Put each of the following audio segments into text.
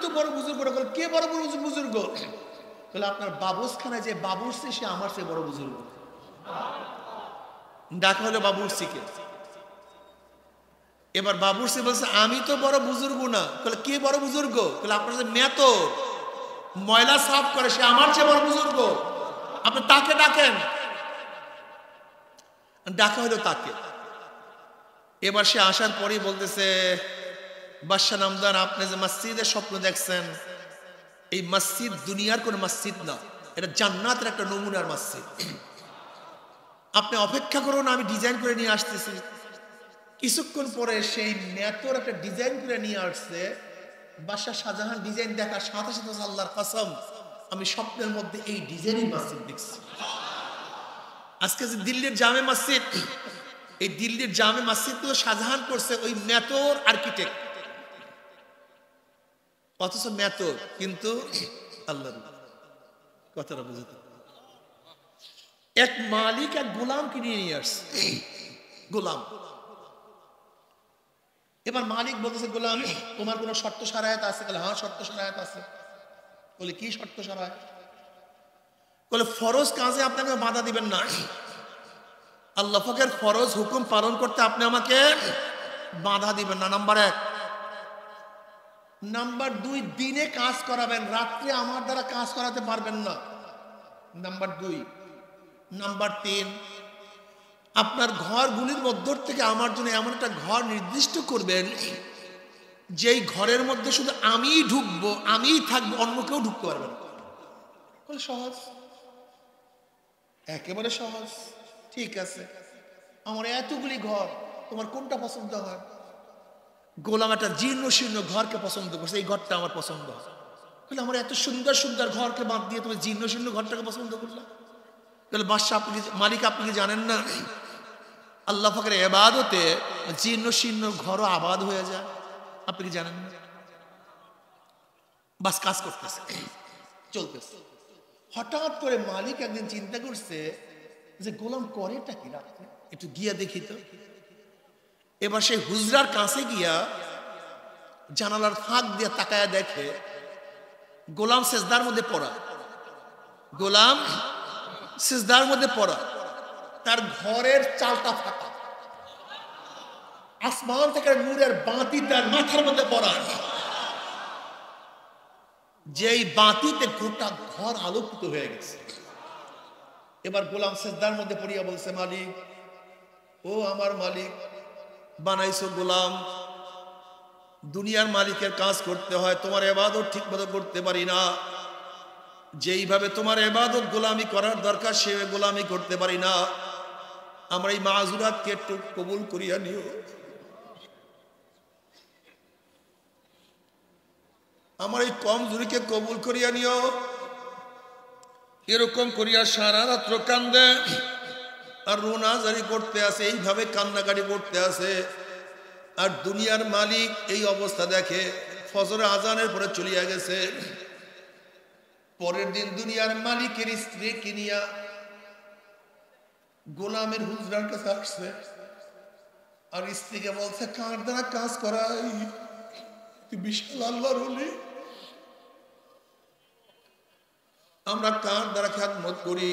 তো বড় বুজুর্গ। কে বড় বুজুর্গ? বলে আপনার বাবুসখানায় যে বাবুর্চি সে আমার চেয়ে বড় বুজুর্গ। ডাকা হলো বাবুর্চিকে। এবার বাবুর্চি বলছে আমি তো বড় বুজুর্গ না। বলে কে বড় বুজুর্গ? বলে আপনার যে মেতো ময়লা সাফ করে সে আমার চেয়ে বড় বুজুর্গ, আপনি তাকে ডাকেন। ডাকা হলো তাকে। এবার সে আসার পরেই বলতেছে বাদশা নামদার আপনি যে মসজিদের স্বপ্ন দেখছেন এই মসজিদ দুনিয়ার কোন মসজিদ না, এটা জান্নাতের একটা নমুনার মসজিদ। আপনি অপেক্ষা করুন, আমি ডিজাইন করে নিয়ে আসতেছি। কিছুক্ষণ পরে সেই মেতর একটা ডিজাইন করে নিয়ে আসছে। বাদশা শাহজাহান ডিজাইন দেখার সাথে সাথে আল্লাহর কসম আমি স্বপ্নের মধ্যে এই ডিজাইনের মসজিদ দেখছি। আজকে যে দিল্লির জামে মসজিদ, এই দিল্লির জামে মসজিদ গুলো শাহজাহান করছে ওই মেতর আর্কিটেক্ট, অথচ মেতর কিন্তু আল্লাহর। কথাটা বুঝতে, এক মালিক এক গোলামকে নিয়ে আসছে। গোলাম, এবার মালিক বলতেছে গোলাম তোমার কোনো শর্ত সারায়াত আছে? বলে হ্যাঁ শর্ত সারায়াত আছে। বলে কি শর্ত সারায়াত? বলে ফরজ কাজে আপনাকে বাধা দিবেন না, আল্লাহ পাকের ফরজ হুকুম পালন করতে আপনি আমাকে বাধা দিবেন না, নাম্বার 1। নাম্বার 2, দিনে কাজ করাবেন, রাত্রে আমার দ্বারা কাজ করাতে পারবেন না, নাম্বার 2। নাম্বার 3, আপনার ঘরগুলির মধ্য থেকে আমার জন্য এমন একটা ঘর নির্দিষ্ট করবেন যেই ঘরের মধ্যে শুধু আমিই ঢুকবো, আমিই থাকবো, অন্য কেউ ঢুকতে পারবে না। সহজ, একেবারে সহজ। ঠিক আছে, আমার এতগুলি ঘর, তোমার কোনটা পছন্দ হয়? গোলাম একটা জীর্ণ শীর্ণ ঘরকে পছন্দ করছে, এই ঘরটা আমার পছন্দ হয়। আমার এত সুন্দর সুন্দর ঘরকে বাদ দিয়ে তুমি জীর্ণ শীর্ণ ঘরটাকে পছন্দ করলাম। বাদশা আপনি মালিক আপনি কি জানেন না আল্লাহ পাকের ইবাদতে জীর্ণ শীর্ণ ঘরও আবাদ হয়ে যায়? আপনি কি জানেন না? বাস কাজ করতেছে, চলতেছে। হঠাৎ করে মালিক একদিন চিন্তা করছে যে গোলাম করেটা কি রাখতে, একটু গিয়া দেখি তো। এবার সেই হুজরার কাছে গিয়া জানালার ফাঁক দিয়ে তাকায়া দেখে গোলাম সেজদার মধ্যে পড়া। গোলাম সেজদার মধ্যে পড়া, তার ঘরের চালটা ফাঁকা, আসমান থেকে নূরের বাতি তার মাথার মধ্যে পড়া, যেই বাতিতে গোটা ঘর আলোকিত হয়ে গেছে। এবার গোলাম সেজদার মধ্যে পড়িয়া বলছে মালিক, ও আমার মালিক, বানাইছো গোলাম, দুনিয়ার মালিকের কাজ করতে হয়, তোমার ইবাদত ঠিক মতো করতে পারি না, যেইভাবে তোমার ইবাদত গোলামি করার দরকার সেভাবে গোলামি করতে পারি না, আমরা এই মাযুরাতকে একটু কবুল করিয়া নিও। আমার এই কমজোরিকে কবুল করিয়া নিও। এরকম করিয়া সারা রাত্র কান্দে আর রোনাজারি করতে আছে, এইভাবে কান্নাকাটি করতে আছে। আর দুনিয়ার মালিক এই অবস্থা দেখে ফজর আজানের পরে চলিয়া গেছে। পরের দিন দুনিয়ার মালিকের স্ত্রী কিনিয়া গোলামের হুজরার কাছে আসছে আর স্ত্রীকে বলছে কার দ্বারা কাজ করাই, বিশাল আল্লাহর ওলি, আমরা কার দ্বারা খেদমত করি।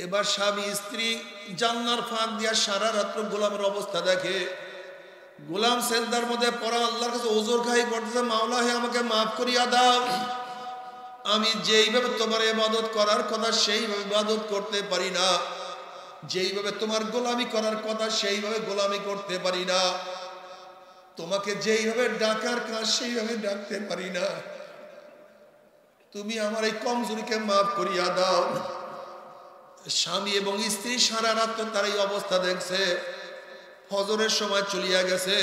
এবার স্বামী স্ত্রী জানলার ফাঁক দিয়া সারা রাত্র গোলামের অবস্থা দেখে। গোলাম সেজদার মধ্যে পড়া, আল্লাহর কাছে ওজর খাই করতেছে, মাওলা হে আমাকে মাফ করিয়া দাও, আমি যেইভাবে তোমার ইবাদত করার কথা সেইভাবে ইবাদত করতে পারি না, যেইভাবে তোমার গোলামি করার কথা সেইভাবে গোলামি করতে পারি না, তোমাকে যেইভাবে ডাকার কাজ সেইভাবে ডাকতে পারি না, তুমি আমার এই কমজোরিকে মাফ করিয়া দাও। স্বামী এবং স্ত্রী সারা রাত তার এই অবস্থা দেখছে। ফজরের সময় চলিয়া গেছে।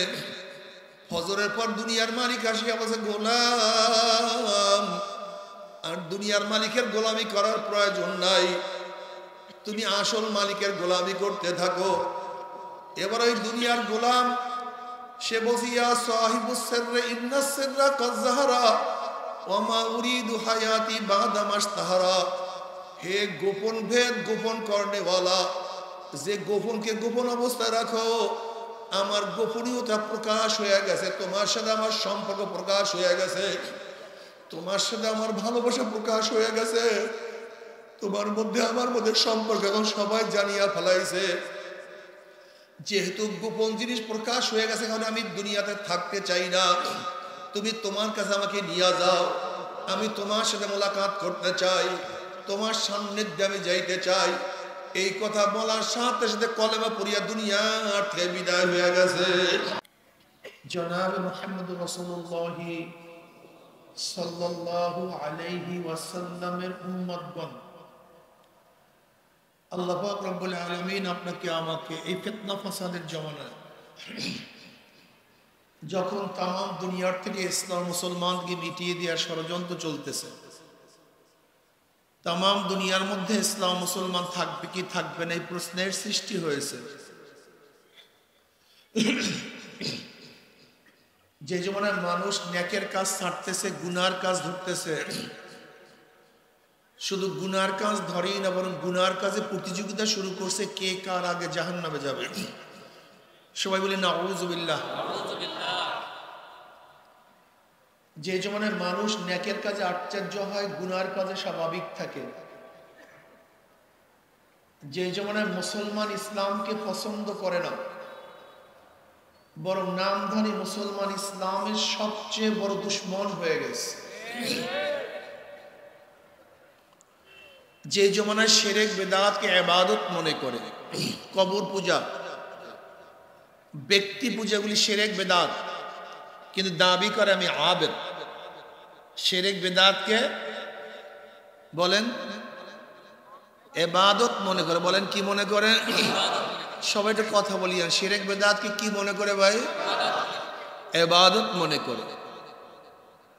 ফজরের পর দুনিয়ার মালিক আসিয়া বলছে গোলাম, আর দুনিয়ার মালিকের গোলামি করার প্রয়োজন নাই, তুমি আসল মালিকের গোলামি করতে থাকো। এবার ওই দুনিয়ার গোলাম সে বসিয়া সাহিবুস সিররি ইন্নাস সিররা কাদ যাহারা ওয়া মা উরিদু হায়াতি বাদা মাশতাহারা, হে গোপন ভেদ গোপন করনেওয়ালা, যে গোপনকে গোপন অবস্থায় রাখো, আমার গোপনীয়তা প্রকাশ হয়ে গেছে, তোমার সাথে আমার সম্পর্ক প্রকাশ হয়ে গেছে। তোমার সাথে আমার ভালোবাসা প্রকাশ হয়ে গেছে, তোমার মধ্যে আমার মধ্যে সম্পর্ক এখন সবাই জানিয়া ফেলাইছে। যেহেতু গোপন জিনিস প্রকাশ হয়ে গেছে, এখন আমি দুনিয়াতে থাকতে চাই না, তুমি তোমার কাছে আমাকে নিয়ে যাও, আমি তোমার সাথে মোলাকাত করতে চাই, তোমার সান্নিধ্যে আমি যাইতে চাই। এই কথা বলার সাথে সাথে কলেমা পড়িয়া দুনিয়া থেকে বিদায় হয়ে গেছে। জনাব মুহাম্মদুর রাসূলুল্লাহ সাল্লাল্লাহু আলাইহি ওয়াসাল্লামের উম্মতগণ, আল্লাহ পাক রব্বুল আলামিন আপনাকে আমাকে এই ফিতনা ফাসাদের জামানায় যখন তাম দুনিয়ার থেকে ইসলাম মুসলমানকে মিটিয়ে দেওয়ার ষড়যন্ত্র চলতেছে, তাম দুনিয়ার মধ্যে ইসলাম মুসলমান থাকবে কি থাকবে না এই প্রশ্নের সৃষ্টি হয়েছে। যে জমানায় মানুষ নেকের কাজ ছাড়তেছে, গুনার কাজ ধরতেছে, শুধু গুনার কাজ ধরেই না বরং গুনার কাজে প্রতিযোগিতা শুরু করছে, কে কার আগে জাহান্নামে যাবে। সবাই বলে নাউযুবিল্লাহ। যে জমানায় মানুষ নেকের কাজে আশ্চর্য হয়, গুনার কাজে স্বাভাবিক থাকে, যে জমানায় মুসলমান ইসলামকে পছন্দ করে না বরং নামধারী মুসলমান ইসলামের সবচেয়ে বড় দুশ্মন হয়ে গেছে। যে জমানায় শিরক বিদআতকে ইবাদত মনে করে, কবর পূজা, ব্যক্তি পূজাগুলি শিরক বিদআত, কিন্তু দাবি করে আমি আবেদ। শিরক বিদআতকে বলেন ইবাদত মনে করে, বলেন কি মনে করে? সবাই একটু কথা বলি, শিরক বিদআতকে কি মনে করে ভাই? ইবাদত মনে করে।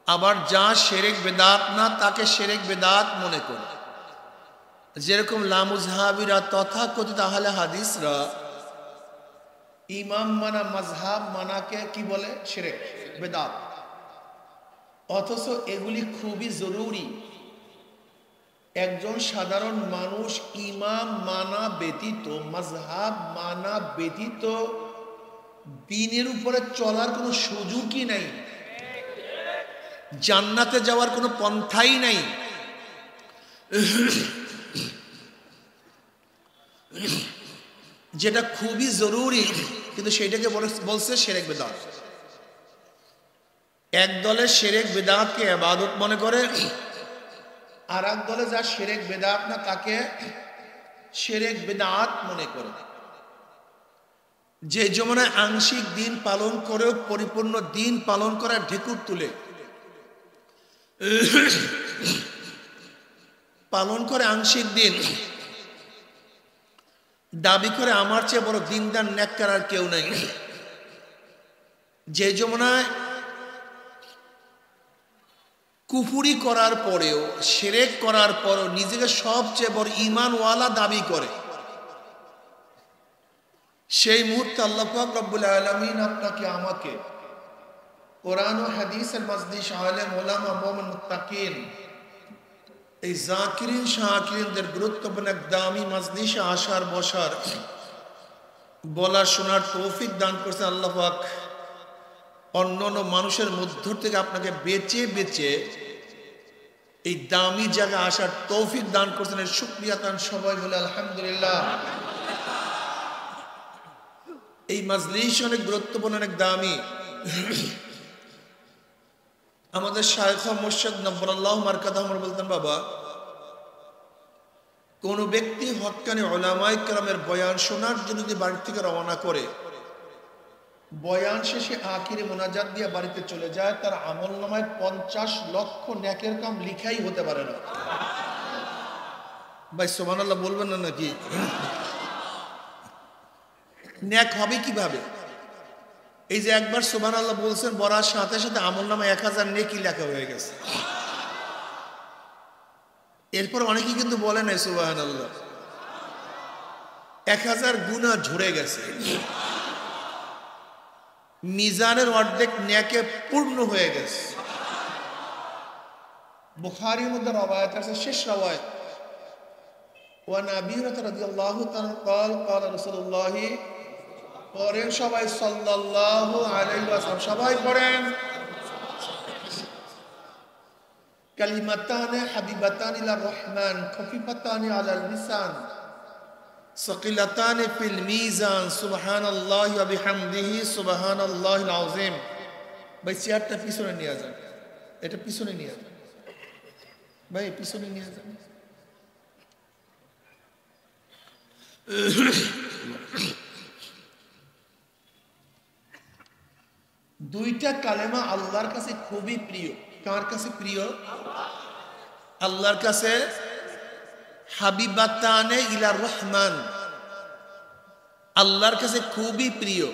আবার যা শিরক বিদআত না তাকে শিরক বিদআত মনে করে। যেরকম লামুজহাবিরা তথাকথিত আহলে হাদিসরা ইমাম মানা মাযহাব মানাকে কি বলে? শিরক বিদআত। অথচ এগুলি খুবই জরুরি। একজন সাধারণ মানুষ ইমাম মানা ব্যতীত, মাযহাব মানা ব্যতীত দ্বীনের উপরে চলার কোনো সুযোগই নাই, জান্নাতে যাওয়ার কোনো পন্থাই নাই। যেটা খুবই জরুরি, কিন্তু সেটাকে বলছে শিরক বিদআত। এক দলের শিরক বিদআতকে ইবাদত মনে করে, আর এক দলে যা শিরক বিদআত না তাকে শিরক বিদআত মনে করে। যে জমানায় আংশিক দিন পালন করেও পরিপূর্ণ দিন পালন করার ঢেকুর তুলে পালন করে আংশিক দিন, দাবি করে আমার চেয়ে বড় দিনদার নেককার আর কেউ নাই। যে জমানায় কুফরি করার পরেও, শিরক করার পরেও নিজেকে সবচেয়ে বড় ঈমানওয়ালা দাবি করে, সেই মুহূর্তে আল্লাহ পাক রব্বুল আলামিন আপনাকে আমাকে কোরআন ও হাদিসের মজলিস আলেম ওলামা মুমিন মুত্তাকিন, এই জাকিরিন শাকিরিনদের গুরুত্বপূর্ণ এক দামি মজলিসে আসার বসার বলার শোনার তৌফিক দান করছে আল্লাহ পাক। অন্যান্য মানুষের মধ্য থেকে আপনাকে বেঁচে বেঁচে এই দামি জায়গায় আসার তৌফিক দান করছেন, এর শুকরিয়া তান সবাই বলে আলহামদুলিল্লাহ। এই মজলিস অনেক গুরুত্বপূর্ণ, অনেক দামি। আমাদের শায়খ মুর্শিদ নব্বরাল্লাহু মারকাদাহু বলতেন, বাবা, কোন ব্যক্তি হক্কানি উলামায়ে কেরামের বয়ান শোনার জন্য যদি বাড়ি থেকে রওনা করে, বয়ান শেষে আখিরে মোনাজাত দিয়ে বাড়িতে চলে যায়, তার আমলনামায় 50 লক্ষ নেকের কাম লিখাই হতে পারে না। ভাই সুবহানাল্লাহ বলবেন না নাকি? নেক হবে কিভাবে? এই যে একবার সুবহানাল্লাহ বলছেন, বলার সাথে সাথে আমলনামায় 1000 নেকি লেখা হয়ে গেছে। এরপর অনেকেই কিন্তু বলে নাই সুবহানাল্লাহ, 1000 গুনাহ ঝরে গেছে, মিজানের অর্ধেক নেকে পূর্ণ হয়ে গেছে। বুখারীর মধ্যে রওয়ায়াত আছে, শেষ রওয়ায়াত, ওয়া আবি হুরায়রা রাদিয়াল্লাহু তাআলা قال قال رسول الله, পড়েন সবাই সাল্লাল্লাহু আলাইহি ওয়াসাল্লাম, সবাই পড়েন। কালিমাতানে হাবিবাতান ইলা রহমান খফিফাতানি আলাল লিসান সাকিলাতানি ফিল মিজান সুবহানাল্লাহি ওয়া বিহামদিহি সুবহানাল্লাহিল আযীম। ভাই চেয়ারটা পিছনে নিয়ে যান, এটা পিছনে নিয়ে যান ভাই, পিছনে নিয়ে যান। দুইটা কালেমা আল্লাহর কাছে খুবই প্রিয়। কার কাছে প্রিয়? আল্লাহর কাছে। হাবিবাতানে ইলা রহমান, আল্লাহর কাছে খুবই প্রিয়।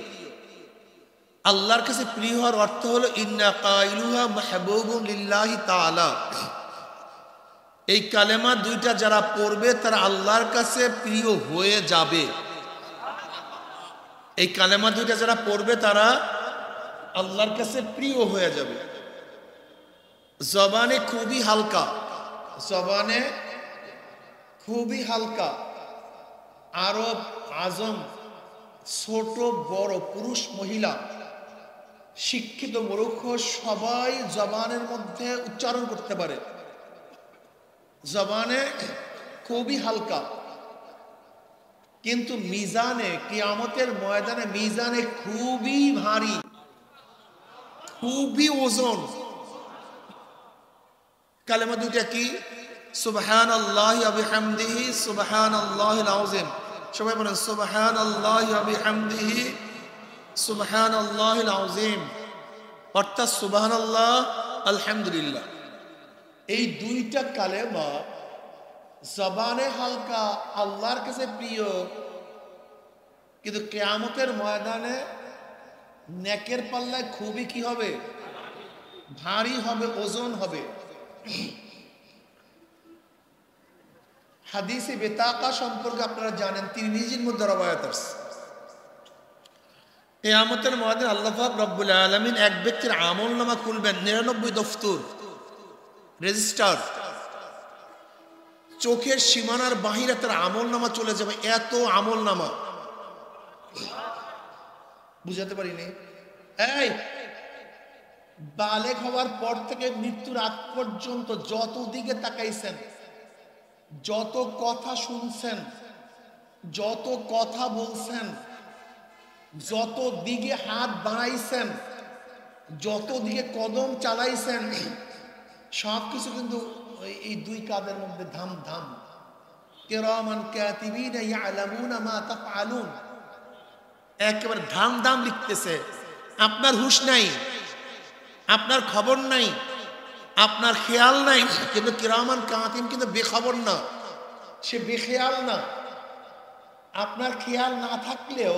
আল্লাহর কাছে প্রিয় হওয়ার অর্থ হলো ইন্না কাইলুহা মাহবুবুন লিল্লাহি তাআলা। এই কালেমা দুইটা যারা পড়বে তারা আল্লাহর কাছে প্রিয় হয়ে যাবে। এই কালেমা দুইটা যারা পড়বে তারা আল্লাহর কাছে প্রিয় হয়ে যাবে। জবানে খুবই হালকা, জবানে খুবই হালকা। আরব আজম, ছোট বড়, পুরুষ মহিলা, শিক্ষিত মূর্খ সবাই জবানের মধ্যে উচ্চারণ করতে পারে। জবানে খুবই হালকা, কিন্তু মিজানে, কিয়ামতের ময়দানে মিজানে খুবই ভারী, খুবই ওজন। কালেমা দুইটা কি? সুবহানাল্লাহি ওয়া বিহামদিহি সুবহানাল্লাহিল আযীম। সবাই বলেন সুবহানাল্লাহি ওয়া বিহামদিহি সুবহানাল্লাহিল আযীম, অর্থাৎ সুবহানাল্লাহ, আলহামদুলিল্লাহ। এই দুইটা কালেমা জবানে হালকা, আল্লাহর কাছে প্রিয়, কিন্তু কিয়ামতের ময়দানে নেকের পাল্লায় খুবই কি হবে? ভারী হবে, ওজন হবে। হাদিসে বেতাকা সম্পর্কে আপনারা জানেন, তিরমিজির মধ্যে রওয়ায়াত আছে। কিয়ামতের ময়দানে আল্লাহ পাক রব্বুল আলামিন এক ব্যক্তির আমলনামা খুলবেন, 99 দফতর, রেজিস্টার। চোখের সীমানার বাহিরে তার আমলনামা চলে যাবে, এত আমলনামা। বুঝাতে পারিনি? এই বালেগ হওয়ার পর থেকে মৃত্যুর আগ পর্যন্ত যত দিকে তাকাইছেন, যত কথা শুনছেন, যত কথা বলছেন, যত দিকে হাত বাড়াইছেন, যত দিকে কদম চালাইছেন, সবকিছু কিন্তু এই দুই কাঁধের মধ্যে ধাম ধাম। কিরামান কাতিবিনা ইয়ালামুনা মা তাফআলুন, একেবারে ধাম ধাম লিখতেছে। আপনার হুঁশ নাই, আপনার খবর নাই, আপনার খেয়াল নাই, কিন্তু কিরামান কাতিব কিন্তু বেখবর না, সে বেখেয়াল না। আপনার খেয়াল না থাকলেও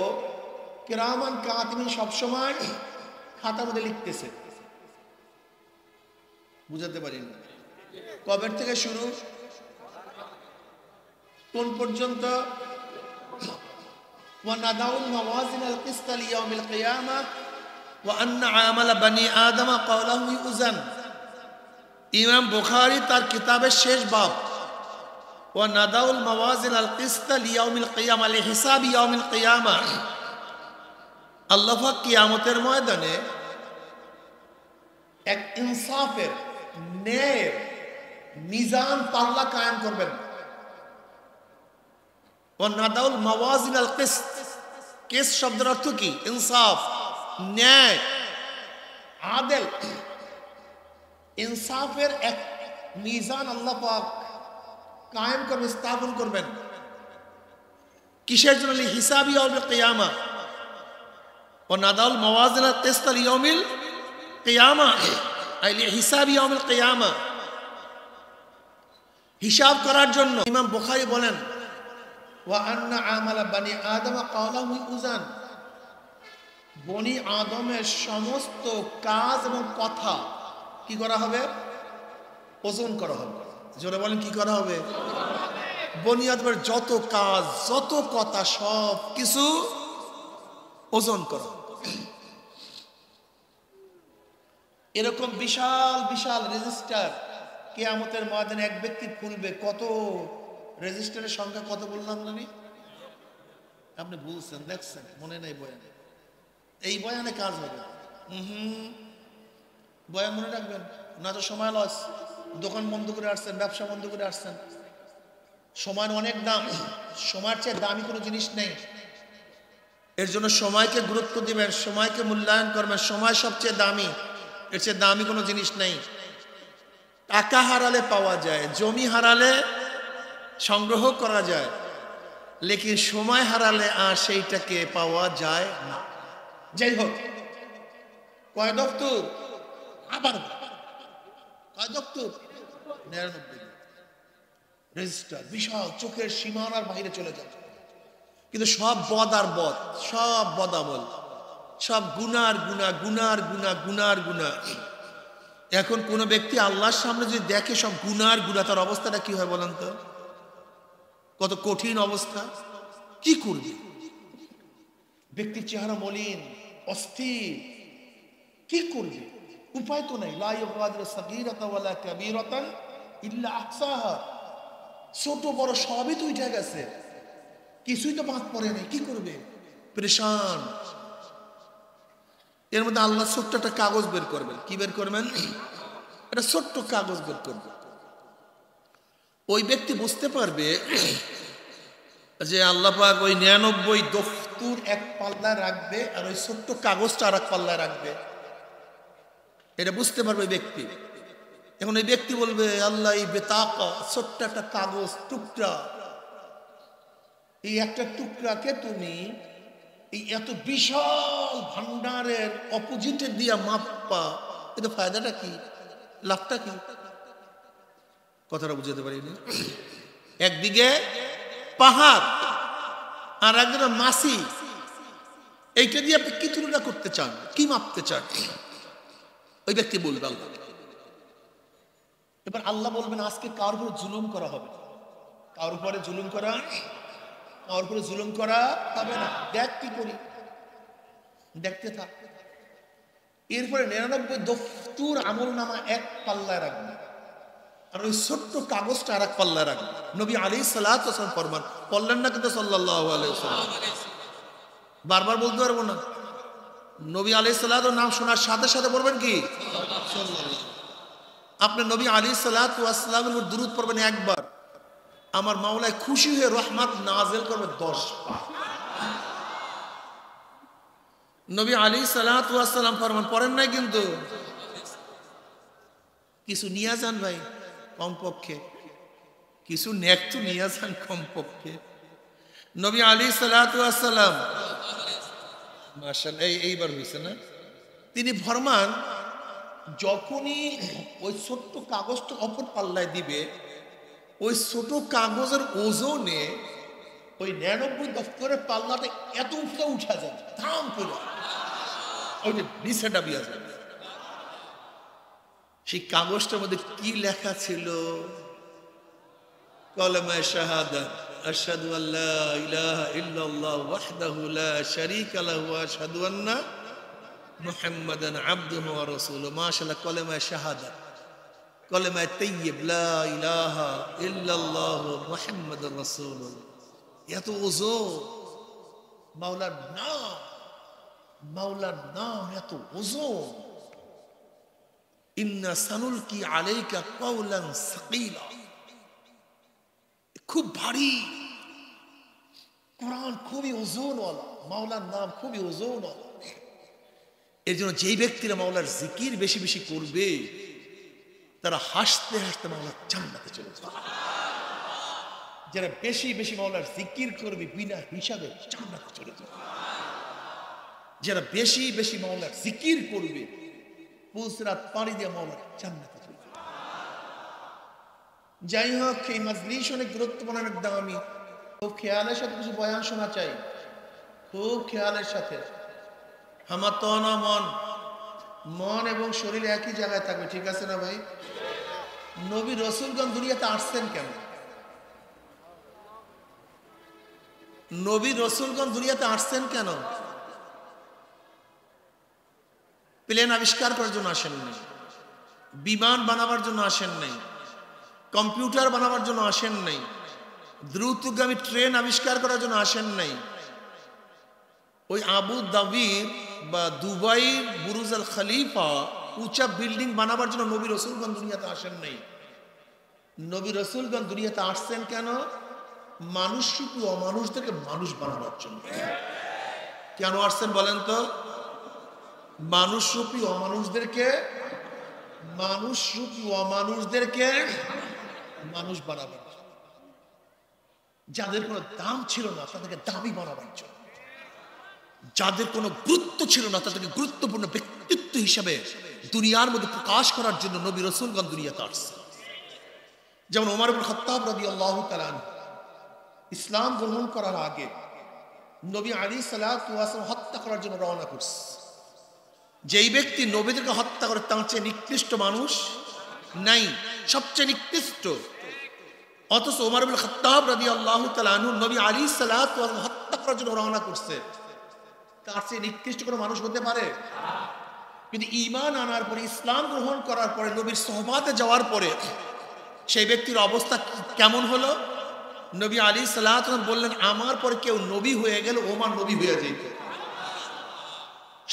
কিরামান কাতিব সবসময় খাতার মধ্যে লিখতেছে। বুঝাতে পারি না? কবের থেকে শুরু, কোন পর্যন্ত? وَنَضَعُ الْمَوَازِينَ الْقِسْطَ لِيَوْمِ الْقِيَامَةِ وَأَنَّ عَمَلَ بَنِي آدَمَ قَوْلَهُ يُوزَنُ। ইমাম বুখারী তার কিতাবের শেষ বাব, وَنَضَعُ الْمَوَازِينَ الْقِسْطَ لِيَوْمِ الْقِيَامَةِ لِحِسَابِ يَوْمِ الْقِيَامَةِ। আল্লাহ পাক কিয়ামতের ময়দানে এক ইনসাফের, ন্যায়ের মিজান পাল্লা কায়েম করবেন। ওয়ানাদাউল মাওয়াজিন আল কিসত, কিসত শব্দের অর্থ কি? ইনসাফ, ন্যায়, আদেল। ইনসাফের এক মিজান আল্লাহ পাক কায়েম করবেন, স্থাপন করবেন। কিসের জন্য? লিহিসাবি ইয়াউমিল কিয়ামা। ওয়ানাদাউল মাওয়াজিন আল কিসত লিয়াউমিল কিয়ামা আই লিহিসাবি ইয়াউমিল কিয়ামা, হিসাব করার জন্য। ইমাম বুখারী বলেন ওয়া আন্না আমালা বানি আদম ক্বালাহু ইউজান, বনি আদমের সমস্ত কাজ এবং কথা কি করা হবে? ওজন করা হবে। জোরে বলেন, কি করা হবে? বনি আদমের যত কাজ, যত কথা, সব কিছু ওজন করা। এরকম বিশাল বিশাল রেজিস্টার কিয়ামতের ময়দানে এক ব্যক্তি খুলবে। কত রেজিস্টারের সংখ্যা কত বললাম জানি? আপনি বলছেন, দেখছেন, মনে নেই বয়ানে। এই বয়ানে কাজ হবে। বয়ান মনে রাখবেন না তো সময় লস। দোকান বন্ধ করে আসছেন, ব্যবসা বন্ধ করে আসছেন। সময়ের অনেক দাম, সময়ের চেয়ে দামি কোনো জিনিস নেই। এর জন্য সময়কে গুরুত্ব দিবেন, সময়কে মূল্যায়ন করবেন। সময় সবচেয়ে দামি, এর চেয়ে দামি কোনো জিনিস নেই। টাকা হারালে পাওয়া যায়, জমি হারালে সংগ্রহ করা যায়, লেকিন সময় হারালে আর সেইটাকে পাওয়া যায় না। যাই হোক, কয় দপ্তর, আবার কয় দপ্তর, 99 রেজিস্টার, বিশাল, চোখের সীমানার বাইরে চলে যায়। কিন্তু সব বদ আর বদ, সব বদাবল, সব গুনার গুনা, গুনার গুনা, গুনার গুনা। এখন কোন ব্যক্তি আল্লাহর সামনে যদি দেখে সব গুনার গুনা, তার অবস্থাটা কি হয় বলেন তো? কত কঠিন অবস্থা। কি করবে? ব্যক্তির চেহারা মলিন, অস্থির, কি করবে? উপায় তো নাই। লা ইউগাদিরু সাগীরাতান ওয়ালা কাবীরাতান ইল্লা আহসাহা। ছোট বড় সবই তো উঠে গেছে, কিছুই তো বাদ পড়ে নাই। কি করবে? পরেশান। এর মধ্যে আল্লাহ ছোট্ট একটা কাগজ বের করবেন। কি বের করবেন? একটা ছোট্ট কাগজ বের করবেন। ওই ব্যক্তি বুঝতে পারবে যে আল্লাহ পাক ওই 99 দফতর এক পাল্লায় রাখবে আর ওই ছোট্ট কাগজটা আর এক পাল্লায় রাখবে। এটা বুঝতে পারবে ব্যক্তি। এখন এই ব্যক্তি বলবে, আল্লাহ, এই বেতাকা ছোট্ট একটা কাগজ টুকরা, এই একটা টুকরাকে তুমি এই এত বিশাল ভান্ডারের অপোজিটে দিয়া মাপা, এটা ফায়দাটা কি, লাভটা কি? কথাটা বুঝতে পারিনি। একদিকে পাহাড় আর একদিকে মাসি, এইটা দিয়ে আপনি কি তুলনা করতে চান, কি মাপতে চান? ওই ব্যক্তি বলবে আল্লাহ। এবার আল্লাহ বলবেন, আজকে কার উপরে জুলুম করা হবে? কার উপরে জুলুম করা, কার উপরে জুলুম করা হবে না। দেখ কি করি, দেখতে থাক। এরপরে 99 দফতর আমল নামা এক পাল্লায় রাখবে আর ওই ছোট্ট কাগজটা আর এক পাল্লায় রাখবে। নবী আলাইহিস সালাতু ওয়াস সালাম ফরমান, বললেন না কিন্তু সাল্লাল্লাহু আলাইহি ওয়াসাল্লাম, বারবার বলতে পারবো না। নবী আলাইহিস সালাতু নাম শোনার সাথে সাথে বলবেন কি সাল্লাল্লাহু। আপনি নবী আলাইহিস সালাতু ওয়াস সালামের উপর দুরূদ পড়বেন একবার, আমার মাওলায় খুশি হয়ে রহমত নাযিল করবে 10 বার। নবী আলাইহিস সালাতু ওয়াস সালাম ফরমান, পড়েন নাই কিন্তু, কিছু নিয়ে যান ভাই, কমপক্ষে কিছু নেক তো নিয়ে যান কমপক্ষে। নবী আলাইহিস সালাতু ওয়াস সালাম, মাশাআল্লাহ, এইবার হইছে না? তিনি ফরমান, যখনই ওই ছোট্ট কাগজটা অপর পাল্লায় দিবে, ওই ছোট কাগজের ওজনে ওই 99 দফতরের পাল্লাটা এত উপরে উঠা যায়, ধাম করে ওই যে নিচে ডাবিয়া যায়। সেই কাগজটার মধ্যে কি লেখা ছিল? কালেমায়ে শাহাদাত, আশহাদু আল্লা ইলাহা ইল্লাল্লাহ ওয়াহদাহু লা শারীকা লাহু ওয়া আশহাদু আন্না মুহাম্মাদান আবদুহু ওয়া রাসূলুহু। মাশাআল্লাহ, কালেমায়ে শাহাদাত, কালেমায়ে তাইয়্যিব, লা ইলাহা ইল্লাল্লাহ মুহাম্মাদুর রাসূলুল্লাহ। এত ওজন মাওলার নাম, মাওলার নাম এত ওজন। ইন্না সানুলকি আলাইকা কাওলান সাকিলা, খুব ভারী। কোরআন খুবই ওজনওয়ালা, মাওলার নাম খুবই ওজনওয়ালা। এর জন্য যেই ব্যক্তিরা মাওলার জিকির বেশি বেশি করবে, তারা হাসতে হাসতে মাওলার জান্নাতে চলে যাবে। যারা বেশি বেশি মাওলার জিকির করবে, বিনা হিসাবে জান্নাতে চলে যাবে। যারা বেশি বেশি মাওলার জিকির করবে, পুলসিরাত পাড়ি দিয়ে মাওলার জান্নাতে চলে যাবে। যাই হোক, এই মাজলিস অনেক গুরুত্বপূর্ণ, অনেক দামি। খুব খেয়ালের সাথে কিছু বয়ান শোনা চাই, খুব খেয়ালের সাথে। আমার তো না, মন এবং শরীর একই জায়গায় থাকবে, ঠিক আছে না ভাই? নবী রাসূলগণ দুনিয়াতে আসছেন কেন? নবী রাসূলগণ দুনিয়াতে আসছেন কেন? প্লেন আবিষ্কার করার জন্য আসেন নাই, বিমান বানাবার জন্য আসেন নাই, কম্পিউটার বানাবার জন্য আসেন নাই, দ্রুতগামী ট্রেন আবিষ্কার করার জন্য আসেন নাই, ওই আবু দাবির বা দুবাই বুরুজ আল খলিফা উঁচা বিল্ডিং বানাবার জন্য নবী রাসূলগণ দুনিয়াতে আসেন নাই। নবী রাসূলগণ দুনিয়াতে আসছেন কেন? মানুষরূপী অমানুষদেরকে মানুষ বানানোর জন্য। কেন আসছেন বলেন তো? মানুষরূপী অমানুষদেরকে মানুষ বানাবার, যাদের কোনো দাম ছিল না তাদেরকে দামি বানাবার জন্য, যাদের কোনো গুরুত্ব ছিল না তাদেরকে গুরুত্বপূর্ণ ব্যক্তিত্ব হিসেবে দুনিয়ার মধ্যে প্রকাশ করার জন্য নবী রাসূলগণ দুনিয়াতে আসছেন। যেমন ওমর ইবনে খাত্তাব রাদিয়াল্লাহু তাআলা ইসলাম গ্রহণ করার আগে নবী আলাইহিস সালাতু ওয়াস সালাম হত্যা করার জন্য রওনা করছে। যেই ব্যক্তি নবীদেরকে হত্যা করে তার চেয়ে নিকৃষ্ট মানুষ নাই, সবচেয়ে নিকৃষ্ট। অথচ ওমর ইবনে খাত্তাব রাদিয়াল্লাহু তাআলা আনহু নবী আলাইহিস সালাতু ওয়াস সালাম হত্যা করার জন্য রওনা করছে, তার চেয়ে নিকৃষ্ট কোনো মানুষ হতে পারে? কিন্তু ঈমান আনার পরে, ইসলাম গ্রহণ করার পরে, নবীর সোহবাতে যাওয়ার পরে সেই ব্যক্তির অবস্থা কেমন হলো? নবী আলাইহিস সালাতু ওয়াস সালাম বললেন, আমার পরে কেউ নবী হয়ে গেল ওমর নবী হয়ে যেত।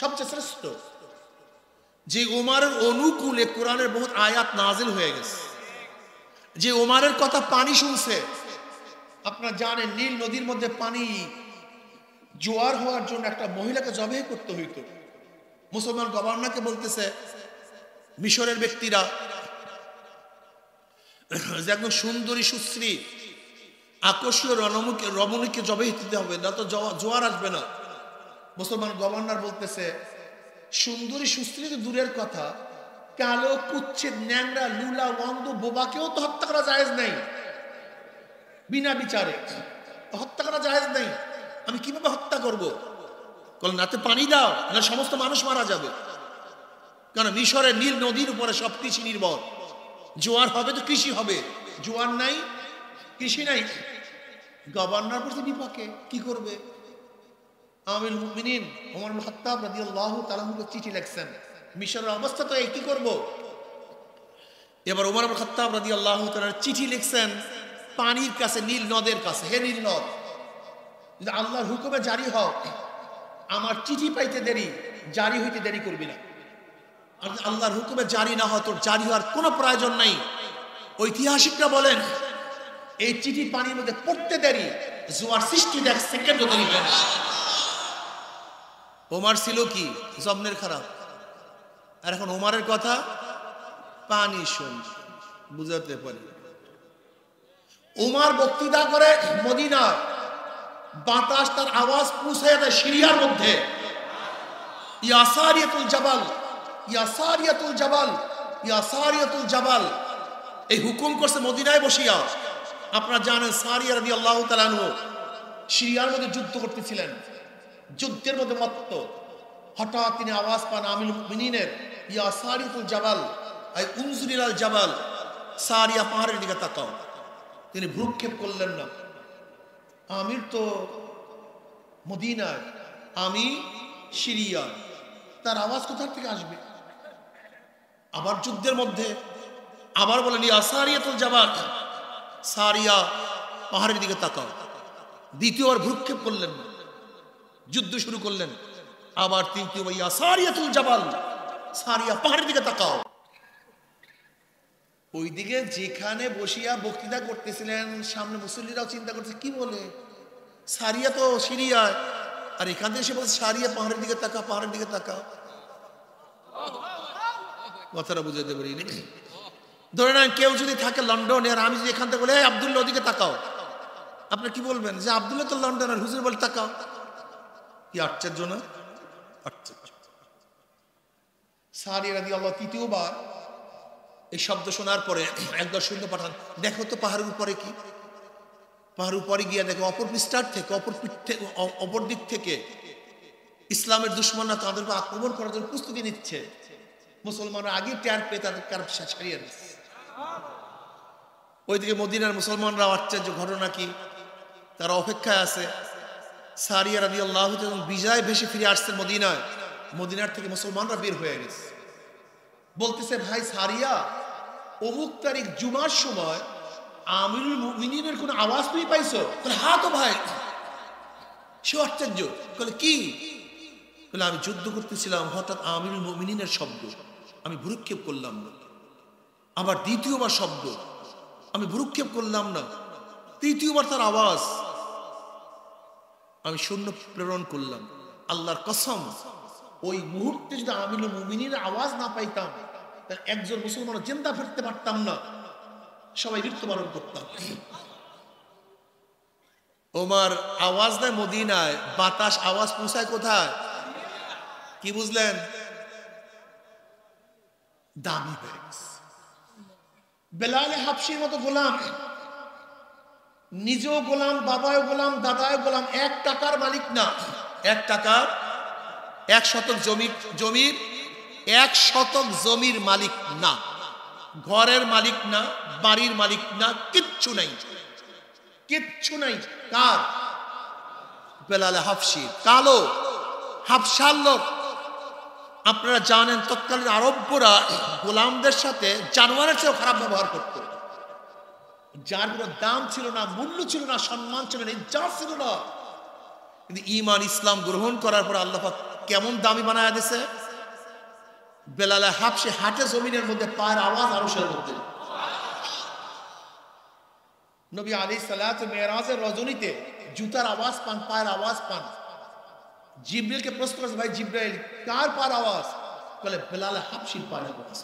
সবচেয়ে শ্রেষ্ঠ। যে ওমরের অনুকূলে কোরআনের বহুত আয়াত নাজিল হয়ে গেছে, যে ওমরের কথা পানি শুনছে। আপনারা জানেন নীল নদীর মধ্যে পানি জোয়ার হওয়ার জন্য একটা মহিলাকে জবাই করতে হইতো। মুসলমান গভর্নরকে বলতেছে মিশরের ব্যক্তিরা যে একদম সুন্দরী সুশ্রী আকর্ষীয় রমণীকে জবাই দিতে হবে, না তো জোয়ার আসবে না। মুসলমান গভর্নর বলতেছে সুন্দরী সুশ্রী তো দূরের কথা, কালো কুচ্ছেদ ন্যাংরা লুলা অন্ধ বোবাকেও তো হত্যা করা জায়েজ নাই, বিনা বিচারে হত্যা করা জায়েজ নাই। আমি কিভাবে হত্যা করব? বল নাতে পানি দাও, না সমস্ত মানুষ মারা যাবে। কারণ মিশরের নীল নদীর উপরে সব কৃষি নির্ভর। জোয়ার হবে তো কৃষি হবে, জোয়ার নাই কৃষি নাই। গভর্নর বলছে বিপাকে কি করবে? আমিরুল মুমিনিন ওমর ইবনে খাত্তাব রাদিয়াল্লাহু তাআলা আনহু চিঠি লিখছেন, মিশরের অবস্থা তো এই, কি করব? এবার ওমর ইবনে খাত্তাব রাদিয়াল্লাহু তাআলা চিঠি লিখছেন পানির কাছে, নীল নদের কাছে। হে নীল নদ, যদি আল্লাহর হুকুমে জারি হও, আমার চিঠি পাইতে দেরি, জারি হইতে দেরি করবি না। আর আল্লাহর হুকুমে জারি না হয়, তোর জারি হওয়ার কোনো প্রয়োজন নাই। ঐতিহাসিকরা বলেন এই চিঠি পানির মধ্যে পড়তে দেরি, জোয়ার সৃষ্টি দেখ সেকেন্ড দেরি হয় না। ওমর ছিল কি জমনের খারাপ, আর এখন ওমরের কথা পানি শুন বুঝাতে পারি। ওমর বক্তৃতা করে মদিনায়, বাতাস তার আওয়াজ পৌঁছে দেয় সিরিয়ার মধ্যে। ইয়াসারিয়াতুল জাবাল, ইয়াসারিয়াতুল জাবাল, ইয়াসারিয়াতুল জাবাল, এই হুকুম করছে মদিনায় বসিয়া। আপনারা জানেন সারিয়া রাদিয়াল্লাহু তাআলা আনহু সিরিয়ার মধ্যে যুদ্ধ করতেছিলেন, যুদ্ধের মধ্যে মত্ত। হঠাৎ তিনি আওয়াজ পান আমিরুল মুমিনিনের, ইয়াসারিয়াতুল জাবাল আই উনজুরিলাল জাবাল, সারিয়া পাহাড়ের দিকে তাকাও। তিনি ভ্রুক্ষেপ করলেন না। আমির তো মদিনায়, আমি সিরিয়া, তার আওয়াজ কোথা থেকে আসবে? আবার যুদ্ধের মধ্যে আবার বলেন ইয়াসারিয়াতুল জাবাল, সারিয়া পাহাড়ের দিকে তাকাও। দ্বিতীয়বার ভ্রুক্ষেপ করলেন না, যুদ্ধ শুরু করলেন। আবার তৃতীয়বার ইয়াসারিয়াতুল জাবাল, সারিয়া পাহাড়ের দিকে তাকাও। ওইদিকে যেখানে বসিয়া বক্তৃতা করতেছিলেন সামনে মুসল্লিরাও চিন্তা করছে কি বলে, সারিয়া তো সিরিয়ায়, আর এখান থেকে এসে বলছে সারিয়া পাহাড়ের দিকে তাকা, পাহাড়ের দিকে তাকা। কথাটা বুঝাতে পারিনি। ধরে নেন কেউ যদি থাকে লন্ডনে, আর আমি যদি এখান থেকে বলে আব্দুল্লাহ ওদিকে তাকাও, আপনি কি বলবেন? যে আব্দুল্লাহ তো লন্ডন, আর হুজুর বলে তাকাও। কি আশ্চর্য না? আশ্চর্য। সারিয়া রাদিয়াল্লাহু তৃতীয়বার এই শব্দ শোনার পরে একদল সৈন্য পাঠান, দেখো তো পাহাড়ের উপরে কি। পাহাড়ের উপরে গিয়ে দেখো অপর পৃষ্ঠার থেকে, অপর দিক থেকে ইসলামের দুশ্মনরা তাদের উপর আক্রমণ করার জন্য প্রস্তুতি নিচ্ছে। মুসলমানরা আগে টের পেয়ে তাদের ছাড়িয়ে দিচ্ছে। ওইদিকে মদিনার মুসলমানরা আশ্চর্য, ঘটনা কি? তারা অপেক্ষায় আছে। সারিয়া রাদিয়াল্লাহু তাআলা বিজয় ভেসে ফিরে আসছে মদিনায়। মদিনার থেকে মুসলমানরা বের হয়ে গেছে। বলতেছে ভাই সারিয়া, অমুক তারিখ জুমার সময় আমিরুল মুমিনিনের কোন আওয়াজ তুমি পাইছো? হ্যাঁ তো ভাই। সে আশ্চর্য, বলে কি? বলে আমি যুদ্ধ করতেছিলাম, হঠাৎ আমিরুল মুমিনিনের শব্দ, আমি ভ্রুক্ষেপ করলাম না। আবার দ্বিতীয়বার শব্দ, আমি ভ্রুক্ষেপ করলাম না। তৃতীয়বার তার আওয়াজ, আমি শূন্য প্রেরণ করলাম। আল্লাহর কসম, ওই মুহূর্তে যদি আমিরুল মুমিনিনের আওয়াজ না পাইতাম, তাহলে একজন মুসলমান জিন্দা ফিরতে পারতাম না, সবাই মৃত্যুবরণ করতাম। ওমর আওয়াজ দেয় মদিনায়, বাতাস আওয়াজ পৌঁছায় কোথায়? কি বুঝলেন? দামি ব্যাগ। বেলাল হাবশির মতো গোলাম, নিজেও গোলাম, বাবাও গোলাম, দাদাও গোলাম, 1 টাকার মালিক না। 1 টাকার 1 শতক জমির 1 শতক জমির মালিক না, ঘরের মালিক না, বাড়ির মালিক না, কিচ্ছু নাই, কিচ্ছু নাই। কার? বেলাল হাবশি। কালো হাবশার লোক। আপনারা জানেন তৎকালীন আরবরা গোলামদের সাথে জানোয়ারের চেয়েও খারাপ ব্যবহার করত। যার কোনো দাম ছিল না, মূল্য ছিল না, সম্মান ছিল না, ইজ্জত ছিল না। কিন্তু ঈমান ইসলাম গ্রহণ করার পর আল্লাহ পাক কেমন দামি বানায়া দিয়েছে। বেলাল হাবশি হাটে জমিনের মধ্যে পায়ের আওয়াজ আরশের মধ্যে। নবী আলাইহিস সালাতু মেরাজের রজনীতে জুতার আওয়াজ পান, পায়ের আওয়াজ পান। জিবরিলকে প্রশ্ন করেছে, ভাই জিবরাইল, কার পায়ের আওয়াজ? বলে বেলাল হাবশির পায়ের আওয়াজ।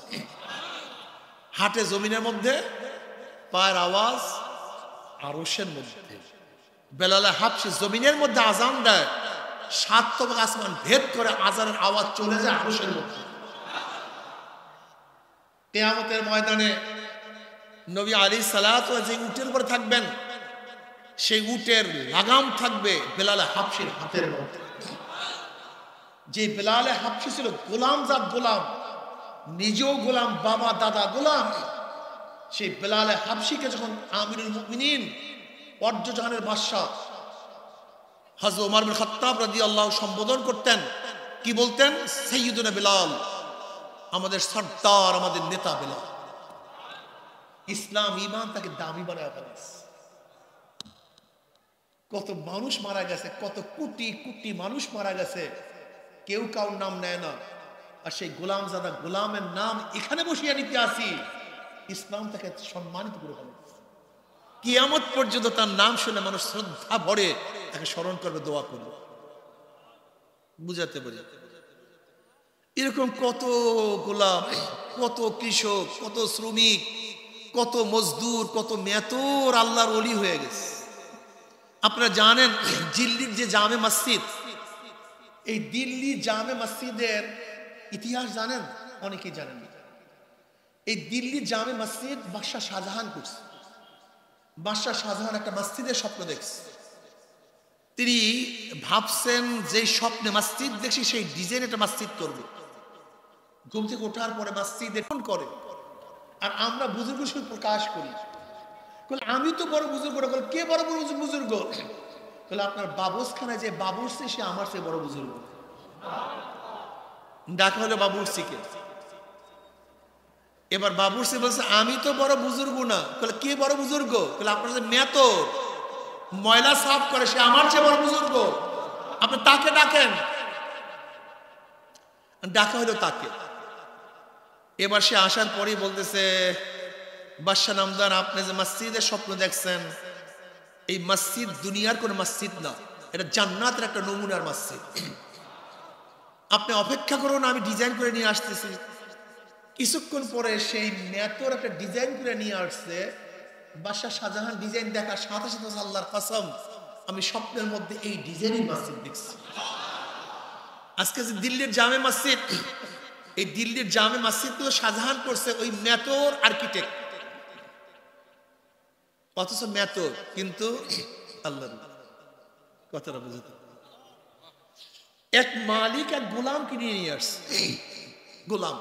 হাটে জমিনের মধ্যে পায়ের আওয়াজ আরশের মধ্যে। বেলাল হাবশি জমিনের মধ্যে আযান দেয়, 7 তবক আসমান ভেদ করে আযানের আওয়াজ চলে যায় আরশের মধ্যে। কিয়ামতের ময়দানে নবী আলাইহিস সালাতু যে উটের উপর থাকবেন, সেই উটের লাগাম থাকবে বেলাল হাবশির হাতের মধ্যে। যে বেলাল হাবশি ছিল গোলাম জাত গোলাম, নিজেও গোলাম, বাবা দাদা গোলাম, সেই বেলাল হাবশিকে যখন আমিরুল মুমিনিন পর্যজাহানের বাদশা হযরত ওমর বিন খাত্তাব রাদিয়াল্লাহু সম্বোধন করতেন, কি বলতেন? সাইয়্যিদুনা বেলাল, আমাদের সর্দার, আমাদের নেতা বেলাল। ইসলাম ঈমান তাকে দামি বানায় ফেলেছে। কত মানুষ মারা গেছে, কত কোটি কোটি মানুষ মারা গেছে, কেউ কারোর নাম নেয় না। আর সেই গোলামজাদা গোলামের নাম এখানে বসিয়ে নিতে আসি, ইসলাম তাকে সম্মানিত করে ফেলেছে। কিয়ামত পর্যন্ত তার নাম শুনে মানুষ শ্রদ্ধা ভরে তাকে স্মরণ করবে, দোয়া করবে। বুঝাতে পারি এরকম কত গোলাম, কত কৃষক, কত শ্রমিক, কত মজদুর, কত মেতর আল্লাহর ওলি হয়ে গেছে। আপনারা জানেন দিল্লির যে জামে মসজিদ, এই দিল্লি জামে মসজিদের ইতিহাস জানেন? অনেকেই জানেন না। এই দিল্লি জামে মসজিদ বাদশাহ শাহজাহান করছে। বাদশাহ শাহজাহান একটা মসজিদের স্বপ্ন দেখছে। তিনি ভাবছেন যে স্বপ্নে মসজিদ দেখছি সেই ডিজাইন একটা মসজিদ করবে। ঘুম থেকে ওঠার পরে মসজিদে ফোন করে, আর আমরা বুজুর্গ হিসেবে প্রকাশ করি, আমি তো বড় বুজুর্গ। কে বড় বুজুর্গ? আপনার বাবুসখানায় যে বাবুর্চি, সে আমার চেয়ে বড় বুজুর্গ। ডাকা হলো বাবুর্চিকে। এবার বাবুর্চি বলছে, আমি তো বড় বুজুর্গ না। কে বড় বুজুর্গ? আপনার যে মেতর ময়লা সাফ করে, সে আমার চেয়ে বড় বুজুর্গ, আপনি তাকে ডাকেন। ডাকা হলো তাকে। এবার সে আসার পরেই বলতেছে, বাদশাহ নামদার, আপনি যে মসজিদের স্বপ্ন দেখছেন, এই মসজিদ দুনিয়ার কোন মসজিদ না, এটা জান্নাতের একটা নমুনার মসজিদ। আপনি অপেক্ষা করুন, আমি ডিজাইন করে নিয়ে আসতেছি। কিছুক্ষণ পরে সেই মেতর একটা ডিজাইন করে নিয়ে আসছে। বাদশাহ শাহজাহান ডিজাইন দেখার সাথে সাথে আল্লাহর কসম, আমি স্বপ্নের মধ্যে এই ডিজাইনের মসজিদ দেখছি। আজকে যে দিল্লির জামে মসজিদ, এই দিল্লির জামে মসজিদ তো শাহজাহান করছে ওই মেতর আর্কিটেক্ট, অথচ মেতর কিন্তু আল্লাহর। কথাটা বুঝতে, এক মালিক এক গোলাম কিনে নিয়ে আসছে। গোলাম,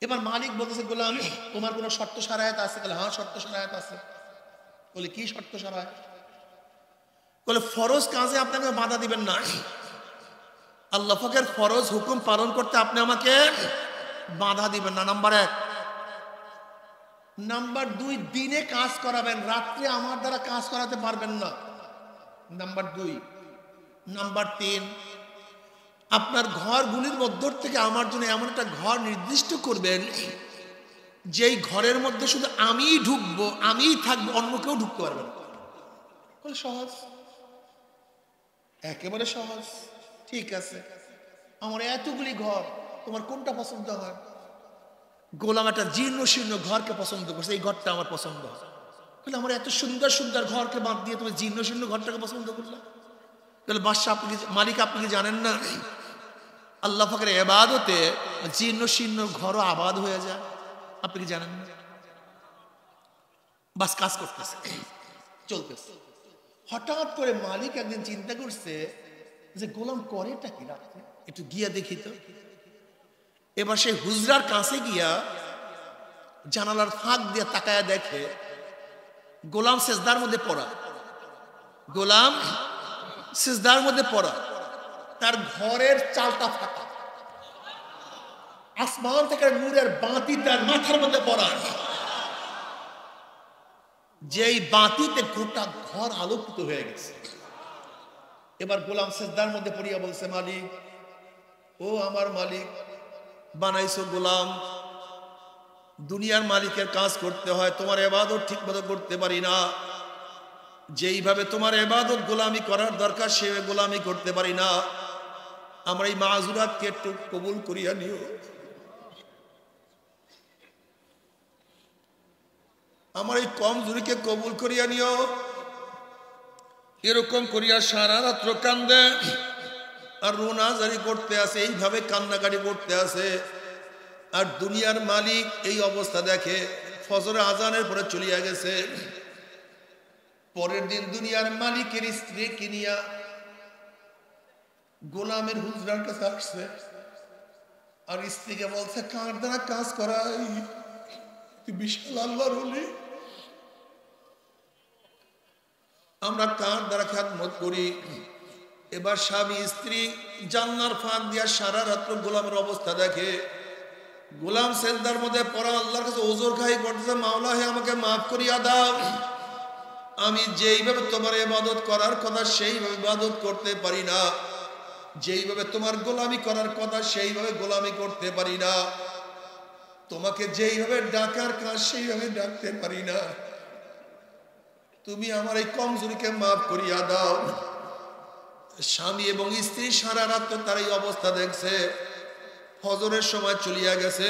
এবার মালিক বলতেছে, গোলাম তোমার কোনো শর্ত সারায়াত আছে? বলে হ্যাঁ, শর্ত সারায়াত আছে। বলে কি শর্ত সারায়াত? বলে ফরজ কাজে আপনি আমাকে বাধা দিবেন না, আল্লাহ পাকের ফরজ হুকুম পালন করতে আপনি আমাকে বাধা দিবেন না, নাম্বার 1। নাম্বার 2, দিনে কাজ করাবেন, রাত্রে আমার দ্বারা কাজ করাতে পারবেন না, নাম্বার 2। নাম্বার 3, আপনার ঘরগুলির মধ্য থেকে আমার জন্য এমন একটা ঘর নির্দিষ্ট করবেন যেই ঘরের মধ্যে শুধু আমিই ঢুকবো, আমিই থাকবো, অন্য কেউ ঢুকতে পারবে না। সহজ, একেবারে সহজ। ঠিক আছে, আমার এতগুলি ঘর, তোমার কোনটা পছন্দ হয়? গোলাম একটা জীর্ণ শীর্ণ ঘরকে পছন্দ করছে, এই ঘরটা আমার পছন্দ হয়। বলে আমার এত সুন্দর সুন্দর ঘরকে বাদ দিয়ে তুমি জীর্ণ শীর্ণ ঘরটাকে পছন্দ করলে? তাহলে বাদশা, আপনি মালিক, আপনি কি জানেন না আল্লাহ পাকের ইবাদতে জীর্ণ শীর্ণ ঘরও আবাদ হয়ে যায়? আপনি কি জানেন না? বাস কাজ করতেছে, চলতেছে। হঠাৎ করে মালিক একদিন চিন্তা করছে যে গোলাম করেটা কি রাখতে, একটু গিয়া দেখি তো। এবার সেই হুজরার কাছে গিয়া জানালার ফাঁক দিয়ে তাকায়া দেখে গোলাম সেজদার মধ্যে পড়া, গোলাম সেজদার মধ্যে পড়া, তার ঘরের চালটা ফাটা, আসমান থেকে নূরের বাতি তার মাথার মধ্যে পড়া, যেই বাতিতে গোটা ঘর আলোকিত হয়ে গেছে। এবার গোলাম সেজদার মধ্যে পড়িয়া বলছে, মালিক, ও আমার মালিক, বানাইছো গোলাম, দুনিয়ার মালিকের কাজ করতে হয়, তোমার ইবাদত ঠিক মতো করতে পারি না, যেইভাবে তোমার ইবাদত গোলামি করার দরকার সেভাবে গোলামি করতে পারি না, আমরা এই মাযুরাতকে একটু কবুল করিয়া নিও। আমার এই কমজোরিকে কবুল করিয়া নিও। এরকম করিয়া সারা রাত্র কান্দে আর রোনাজারি করতে আছে, এইভাবে কান্নাকাটি করতে আছে। আর দুনিয়ার মালিক এই অবস্থা দেখে ফজর আজানের পরে চলিয়া গেছে। পরের দিন দুনিয়ার মালিকের স্ত্রী কিনিয়া গোলামের হুজরার কাছে আসছে, আর স্ত্রীকে বলছে, কার দ্বারা কাজ করাই, বিশাল আল্লাহর ওলি, আমরা কার দ্বারা খেদমত করি। এবার স্বামী স্ত্রী জানলার ফাঁক দিয়া সারা রাত্র গোলামের অবস্থা দেখে। গোলাম সেজদার মধ্যে পড়া, আল্লাহর কাছে ওজর খাই করতেছে, মাওলা হে আমাকে মাফ করিয়া দাও, আমি যেইভাবে তোমার ইবাদত করার কথা সেইভাবে ইবাদত করতে পারি না, যেইভাবে তোমার গোলামি করার কথা সেইভাবে গোলামি করতে পারি না, তোমাকে যেইভাবে ডাকার কাজ সেইভাবে ডাকতে পারি না, তুমি আমার এই কমজোরিকে মাফ করিয়া দাও। স্বামী এবং স্ত্রী সারা রাত তার এই অবস্থা দেখছে। ফজরের সময় চলিয়া গেছে।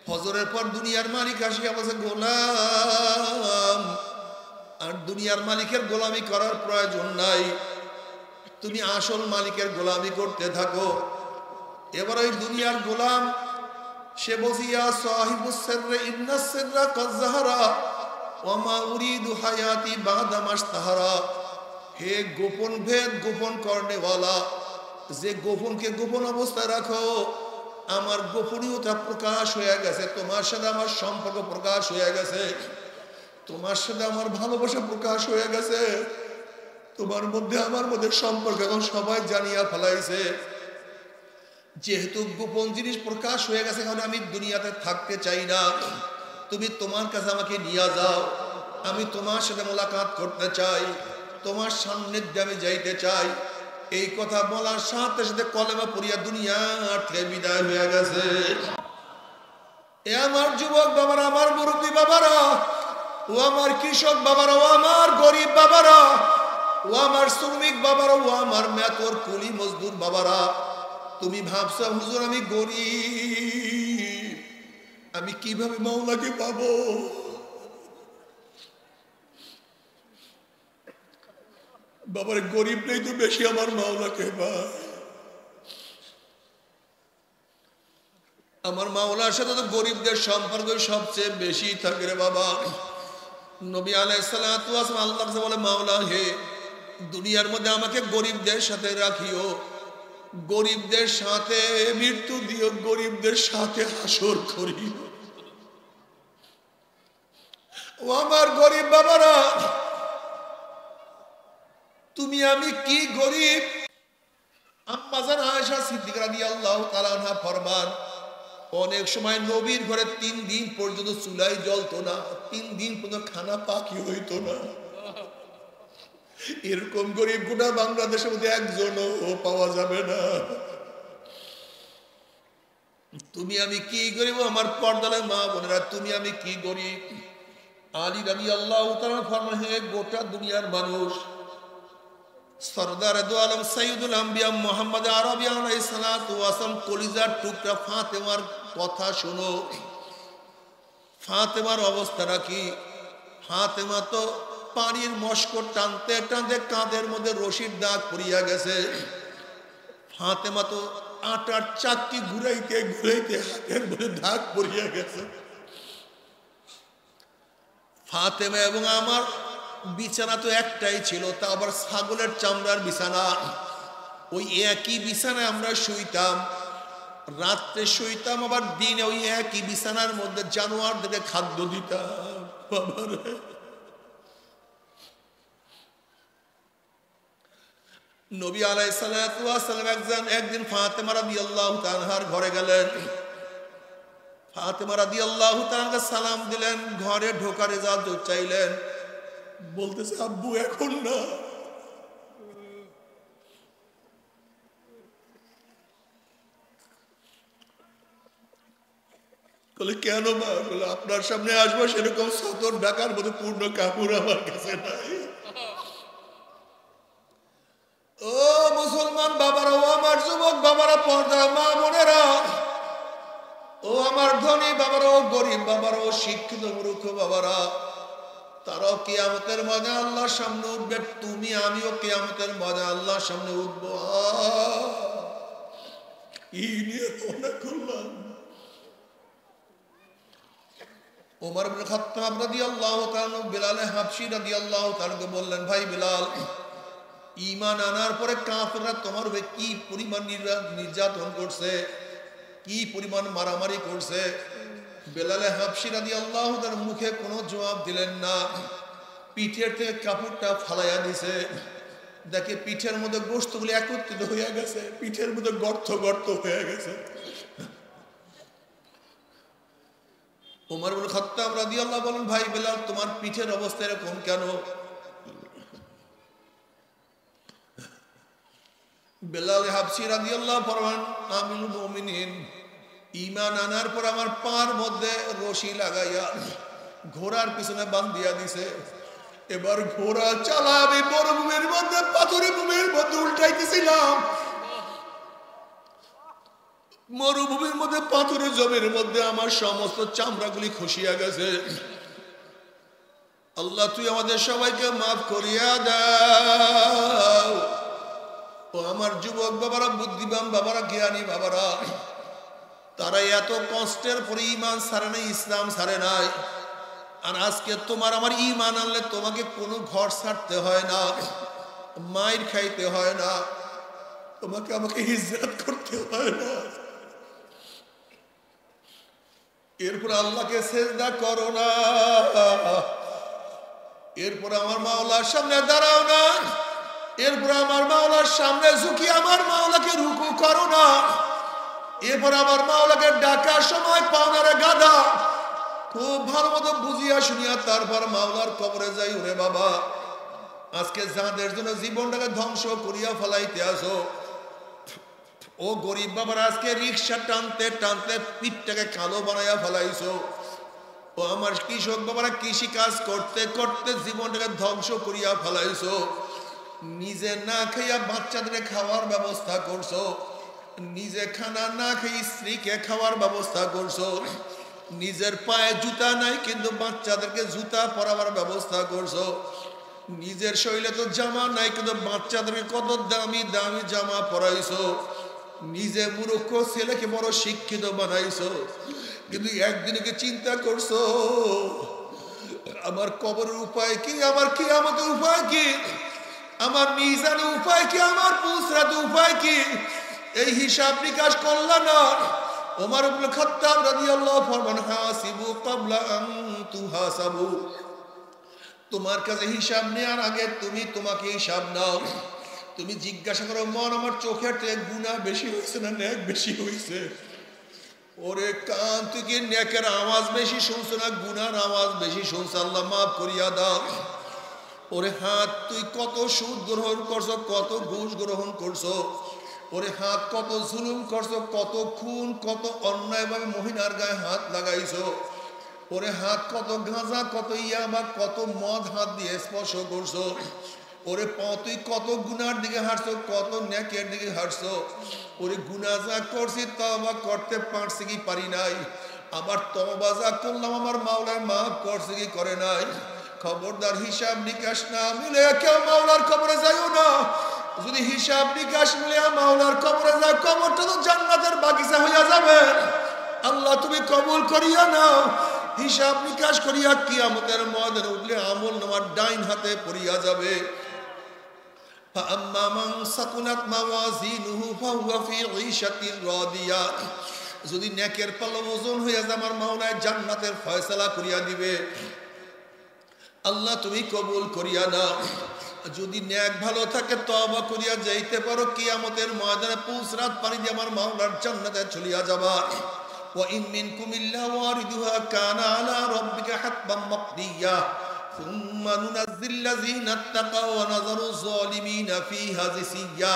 ফজরের পর দুনিয়ার মালিক আসিয়া বলছে, গোলাম, আর দুনিয়ার মালিকের গোলামি করার প্রয়োজন নাই, তুমি আসল মালিকের গোলামি করতে থাকো। এবার ওই দুনিয়ার গোলাম সে বসিয়া, সাহিবুস সিররি ইন্নাস সিররা কাদ যাহারা ওয়া মা উরিদু হায়াতি বাদা মাশতাহারা, হে গোপন ভেদ গোপন করনেওয়ালা, যে গোপনকে গোপন অবস্থায় রাখো, আমার গোপনীয়তা প্রকাশ হয়ে গেছে, তোমার সাথে আমার সম্পর্ক প্রকাশ হয়ে গেছে, তোমার সাথে আমার ভালোবাসা প্রকাশ হয়ে গেছে, তোমার মধ্যে আমার মধ্যে সম্পর্ক এখন সবাই জানিয়া ফেলাইছে। যেহেতু গোপন জিনিস প্রকাশ হয়ে গেছে, এখন আমি দুনিয়াতে থাকতে চাই না, তুমি তোমার কাছে আমাকে নিয়ে যাও, আমি তোমার সাথে মোলাকাত করতে চাই, তোমার সান্নিধ্যে আমি যাইতে চাই। এই কথা বলার সাথে সাথে কলেমা পড়িয়া দুনিয়া থেকে বিদায় হয়ে গেছে। এ আমার যুবক বাবারা, আমার মুরব্বী বাবারা, ও আমার কৃষক বাবারা, ও আমার গরিব বাবারা, ও আমার শ্রমিক বাবারা, ও আমার মেতর কুলি মজদুর বাবারা, তুমি ভাবছো হুজুর আমি গরিব, আমি কিভাবে মাওলাকে পাবো? বাবার গরিব নেই তো বেশি আমার মাওলাকে পায়। আমার মাওলার সাথে তো গরিবদের সম্পর্ক সবচেয়ে বেশি থাকে রে বাবা। নবী আলাইহিস সালাতু ওয়াস সালাম আল্লাহর কাছে বলে, মাওলা হে, দুনিয়ার মধ্যে আমাকে গরিবদের সাথে রাখিও, গরিবদের সাথে মৃত্যু দিও, গরিবদের সাথে হাসর করিও। ও আমার গরিব বাবারা, তুমি আমি কি গরিব। আম্মা জান আয়েশা সিদ্দিকা রাদিয়াল্লাহু তাআলা আনহা ফরমান, অনেক সময় নবীর ঘরে 3 দিন পর্যন্ত চুলাই জ্বলতো না, 3 দিন পর্যন্ত খানা পাকি হইতো না। এরকম গরিব গোটা বাংলাদেশের মধ্যে একজনও পাওয়া যাবে না। তুমি আমি কি গরিব আমার পর্দালে মা বোনেরা, তুমি আমি কি গরিব। আলী রাদিয়াল্লাহু তাআলা ফরমান, হে গোটা দুনিয়ার মানুষ, সরদার দু আলম সাইয়্যিদুল আম্বিয়া মুহাম্মদ আরবি আলাইহিস সালাতু ওয়াস সালাম কলিজার টুকরা ফাতেমার কথা শোনো। ফাতেমার অবস্থাটা কি? ফাতেমা তো পানির মশক টানতে টানতে কাঁধের মধ্যে রশির দাগ পড়িয়া গেছে। ফাতেমা তো আটার চাকতি ঘুরাইতে ঘুরাইতে হাতের মধ্যে দাগ পড়িয়া গেছে। ফাতেমা এবং আমার বিছানা তো একটাই ছিল, তা আবার ছাগলের চামড়ার বিছানা। ওই একই বিছানায় আমরা শুইতাম, রাত্রে শুইতাম, আবার দিনে ওই একই বিছানার মধ্যে জানোয়ারদেরকে খাদ্য দিতাম। বাবারে, নবী আলাইহিস সালাতু ওয়াস সালাম একদিন ফাতেমা রাদিয়াল্লাহু তাআলার ঘরে গেলেন। ফাতেমা রাদিয়াল্লাহু তাআলাকে সালাম দিলেন, ঘরে ঢোকার ইজাজত চাইলেন। বলতেছে, আব্বু এখন না। বলে, কেন মা? বলে, আপনার সামনে আসবো সেরকম সতর ঢাকার মতো পূর্ণ কাপড় আমার কাছে নাই। ও মুসলমান বাবারা, ও আমার যুবক বাবারা, পর্দা মা বোনেরা, ও আমার ধনী বাবারা, ও গরিব বাবারা, ও শিক্ষিত মূর্খ বাবারা, তারাও কিয়ামতের ময়দানে আল্লাহর সামনে উঠবে। তুমি আমিও কিয়ামতের ময়দানে আল্লাহর সামনে উঠবো। কি নিয়ে মনে করলাম? ওমর ইবনে খাত্তাব রাদিয়াল্লাহু তাআলা বিলাল হাবশী রাদিয়াল্লাহু তাআলাকে বললেন, ভাই বিলাল, ঈমান আনার পরে কাফেররা তোমার উপরে কি পরিমাণ নির্যাতন করছে, কি পরিমাণ মারামারি করছে। বিলাল হাবশী রাদিয়াল্লাহু তাআলার মুখে কোনো জবাব দিলেন না। পিঠের থেকে কাপড়টা ফালাইয়া দিছে। দেখে পিঠের মধ্যে গোশতগুলি একত্রিত হয়ে গেছে, পিঠের মধ্যে গর্ত গর্ত হয়ে গেছে। ওমর ইবনে খাত্তাব রাদিয়াল্লাহু বলেন, ভাই বিলাল, তোমার পিঠের অবস্থা এরকম কেন? বিলাল হাবশী রাদিয়াল্লাহু ফরমান, আমিনুল মুমিনিন, ঈমান আনার পর আমার পার মধ্যে রশি লাগাইয়া ঘোড়ার পিছনে বান্ধিয়া দিছে। এবার ঘোড়া চালা আমি মরুভূমির মধ্যে, পাথরের ভূমির মধ্যে উল্টাইতেছিলাম। মরুভূমির মধ্যে পাথরের জমির মধ্যে আমার সমস্ত চামড়াগুলি খসিয়া গেছে। আল্লাহ, তুই আমাদের সবাইকে মাফ করিয়া দাও। ও আমার যুবক বাবারা, বুদ্ধিমান বাবারা, জ্ঞানী বাবারা, তারা এত কষ্টের পরে ঈমান ছাড়ে নাই, ইসলাম ছাড়ে নাই। আর আজকে তোমার আমার ঈমান আনলে তোমাকে কোনো ঘর ছাড়তে হয় না, মাইর খাইতে হয় না, তোমাকে আমাকে হিজরত করতে হয় না। এরপর আল্লাহকে সেজদা করো না, এরপর আমার মাওলার সামনে দাঁড়াও না, এরপর আমার মাওলার সামনে ঝুঁকি আমার মাওলাকে রুকু করো না, এরপর আমার মাওলাকে ডাকার সময় পাওনারে গাদা খুব ভালো মতো বুঝিয়া শুনিয়া তারপর মাওলার কবরে যাই। ওরে বাবা, আজকে যাদের জন্য জীবনটাকে ধ্বংস করিয়া ফেলাইতে আসো, ও গরিব বাবার, আজকে রিক্সা টানতে টানতে পিঠটাকে কালো বানাইয়া ফেলাইছো। ও আমার কৃষক বাবারা, কৃষি কাজ করতে করতে জীবনটাকে ধ্বংস করিয়া ফেলাইছো। নিজে না খাইয়া বাচ্চাদের খাওয়ার ব্যবস্থা করছো, নিজে খানা না খেয়ে স্ত্রীকে খাওয়ার ব্যবস্থা করছো। নিজের পায়ে জুতা নাই কিন্তু বাচ্চাদেরকে জুতা পরাবার ব্যবস্থা করছো। নিজের শরীরে তো জামা নাই কিন্তু বাচ্চাদেরকে কত দামি দামি জামা পরাইছো। নিজে মূর্খ ছেলেকে বড় শিক্ষিত বানাইছো, কিন্তু একদিনকে চিন্তা করছো আমার কবরের উপায় কি, আমার কিয়ামতের উপায় কি, আমার মিজানের উপায় কি, আমার পুসরাতের উপায় কি? এই হিসাব নিকাশ করলা না। ওমর ইবনে খাত্তাব রাদিয়াল্লাহু ফরমান, হাসিবু ক্বাবলা আন তুহাসাবু, তোমার কাছে হিসাব নেওয়ার আগে তুমি তোমাকে হিসাব নাও। তুমি জিজ্ঞাসা করো, মন আমার চোখের থেকে গুনাহ বেশি হয়েছে না নেক বেশি হয়েছে? ওরে কান, তুই কি নেকের আওয়াজ বেশি শুনছো না গুনার আওয়াজ বেশি শুনছো? আল্লাহ মাফ করিয়া দাও। ওরে হাত, তুই কত সুদ গ্রহণ করছো, কত ঘুষ গ্রহণ করছো? ওরে হাত কত জুলুম করছো, কত খুন, কত অন্যায়ভাবে মহিলার গায়ে হাত লাগাইছো। ওরে হাত কত গাঁজা, কত ইয়াবা, কত মদ হাত দিয়ে স্পর্শ করছো। ওরে তুই কত গুনার দিকে হাঁটছো, কত নেকের দিকে হাঁটছো। ওরে গুনাহ যা করছি তওবা করতে পারছি কি পারি নাই, আবার তওবা যা করলাম আমার মাওলার মাফ করছে কি করে নাই। খবরদার হিসাব নিকাশ না মিলে কেউ মাওলার কবরে যাইও না। যদি হিসাব নিকাশ মিলে মাওলার কবরে যায়, কবরটা তো জান্নাতের বাগিচা হইয়া যাবে। আল্লাহ তুমি কবুল করিয়া নাও। হিসাব নিকাশ করিয়া কিয়ামতের ময়দানে উঠলে আমল নামার ডাইন হাতে পড়িয়া যাবে। فأما من ثقلت موازينه فهو في عيشة راضية। যদি নেকের পাল্লা ওজন হইয়া যায় আমার মাওলায় জান্নাতের ফয়সালা করিয়া দিবে। আল্লাহ তুমি কবুল করিয়া নাও। যদি নেক ভালো থাকে তওবা করিয়া যাইতে পারো, কিয়ামতের ময়দানে পুসরাত পানি দিয়ে আমার মাওলার জান্নাতে চলিয়া যাবা। ওয়া ইন মিনকুম ইল্লা ওয়ারিদুহা কানা আলা রাব্বিকা হাতমান মাকদিয়া সুম্মা নুনাজ্জিল্লাযীনা ইত্তাকাও ওয়া নাযারু যালিমিনা ফীহা জিসিয়া।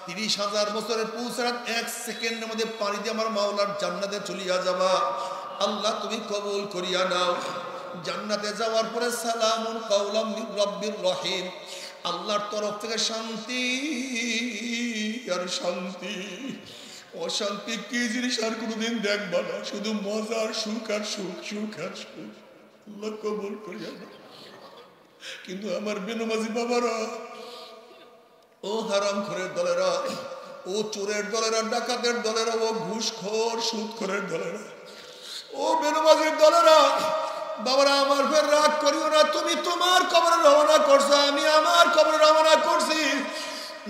৩০,০০০ বছরের পুসরাত ১ সেকেন্ডের মধ্যে পানি দিয়ে আমার মাওলার জান্নাতে চলিয়া যাবা। আল্লাহ তুমি কবুল করিয়া নাও। জান্নাতে যাওয়ার পরে সালামুন কাওলাম মির রাব্বির রহিম, আল্লাহর তরফ থেকে শান্তি আর শান্তি। অশান্তি কি জিনিস আর কোনোদিন দেখবা না, শুধু মজার সুখ আর সুখ, সুখ আর সুখ। আল্লাহ কবুল করিয়া নাও। কিন্তু আমার বেনমাজি বাবারা, ও হারামখোরের দলেরা, ও চোরের দলেরা, ডাকাতের দলেরা, ও ঘুষখোর সুদখোরের দলেরা, ও বেনমাজির দলেরা, বাবারা আমার ফের রাগ করিও না। তুমি তোমার কবরে রওনা করছো, আমি আমার কবরে রওনা করছি।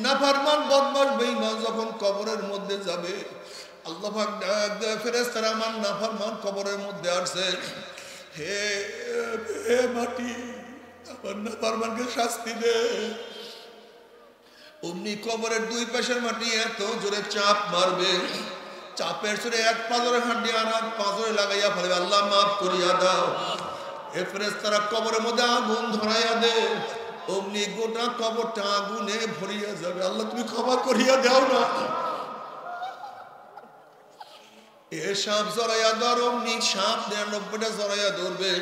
নাফরমান বদমাশ বেঈমান যখন কবরের মধ্যে যাবে, আল্লাহ পাক ডাক দেয় ফেরেশতারা আমার নাফরমান কবরের মধ্যে আসছে, হে হে মাটি আমার নাফরমানকে শাস্তি দে। অমনি কবরের দুই পাশের মাটি এত জোরে চাপ মারবে, চাপের জোরে এক পাঁজরে হাঁটি আর এক পাঁজরে লাগাইয়া ফেলবে, আল্লাহ মাফ করিয়া দাও। এ ফেরেশতারা কবরের মধ্যে আগুন ধরাইয়া দে, অমনি গোটা কবরটা আগুনে ভরিয়া যাবে। আল্লাহ তুমি ক্ষমা করিয়া দাও না। এ সাপ জড়াইয়া ধর, অমনি সাপ ৯৯টা জড়াইয়া ধরবে।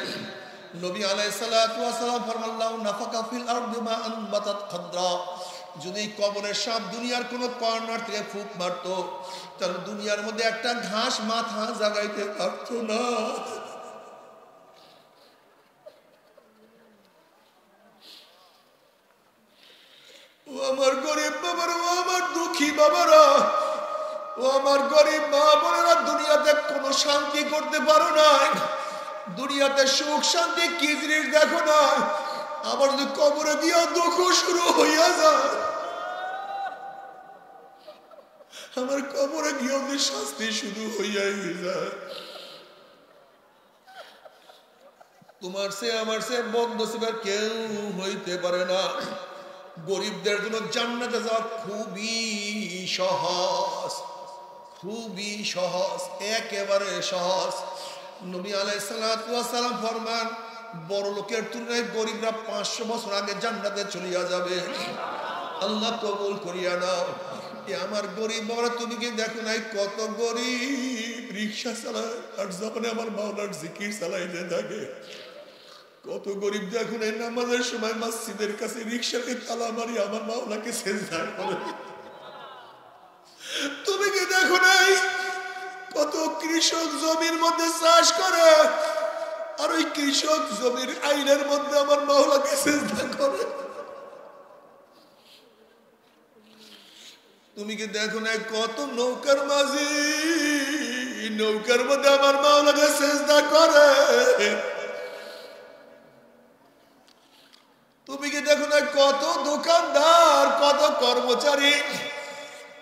নবী আলাইহিস সালাতু ওয়াস সালাম ফরমাল্লাহু নাফাকা ফিল আরদি মা আনবাতাত খাদরা। যদি কবরের সাপ দুনিয়ার কোন কর্নার থেকে ফুক মারতো, তাহলে দুনিয়ার মধ্যে একটা ঘাস মাথা জাগাইতে পারতো না। ও আমার গরিব বাবারা, ও আমার দুঃখী বাবারা, ও আমার গরিব মা বোনেরা, দুনিয়াতে কোনো শান্তি করতে পারো না। দুনিয়াতে সুখ শান্তি কি জিনিস দেখো না। আবার যদি কবরে গিয়া দুঃখ শুরু হইয়া যায়, আমার কবরে গিয়া শাস্তি শুরু হইয়াই যায়। তোমার সে আমার সে বদনসিবের কেউ হইতে পারে না। গরিবদের জন্য জান্নাতে যাওয়া খুবই সহজ, খুবই সহজ, একেবারে সহজ। নবী আলাইহিস সালাতু ওয়াস সালাম ফরমান, বড় লোকের তুলনায় গরিবরা ৫০০ বছর আগে জান্নাতে চলিয়া যাবে। আল্লাহ কবুল করিয়া নাও। আমার গরিব বাবারা, তুমি কি দেখো নাই কত গরিব রিক্সা চালায় আর যখন আমার মাওলার জিকির চালাইতে থাকে। কত গরিব দেখুন এই নামাজের সময় মসজিদের কাছে রিক্সাকে তালা মারি আমার মাওলাকে সেজদা করে। তুমি কি দেখো নাই কত কৃষক জমির মধ্যে চাষ করে আর ওই কৃষক জমির আইনের মধ্যে আমার মাওলাকে সেজদা করে। তুমি কি দেখো নাই কত নৌকার মাঝি নৌকার মধ্যে আমার মাওলাকে সেজদা করে। তুমি কি দেখো না কত দোকানদার, কত কর্মচারী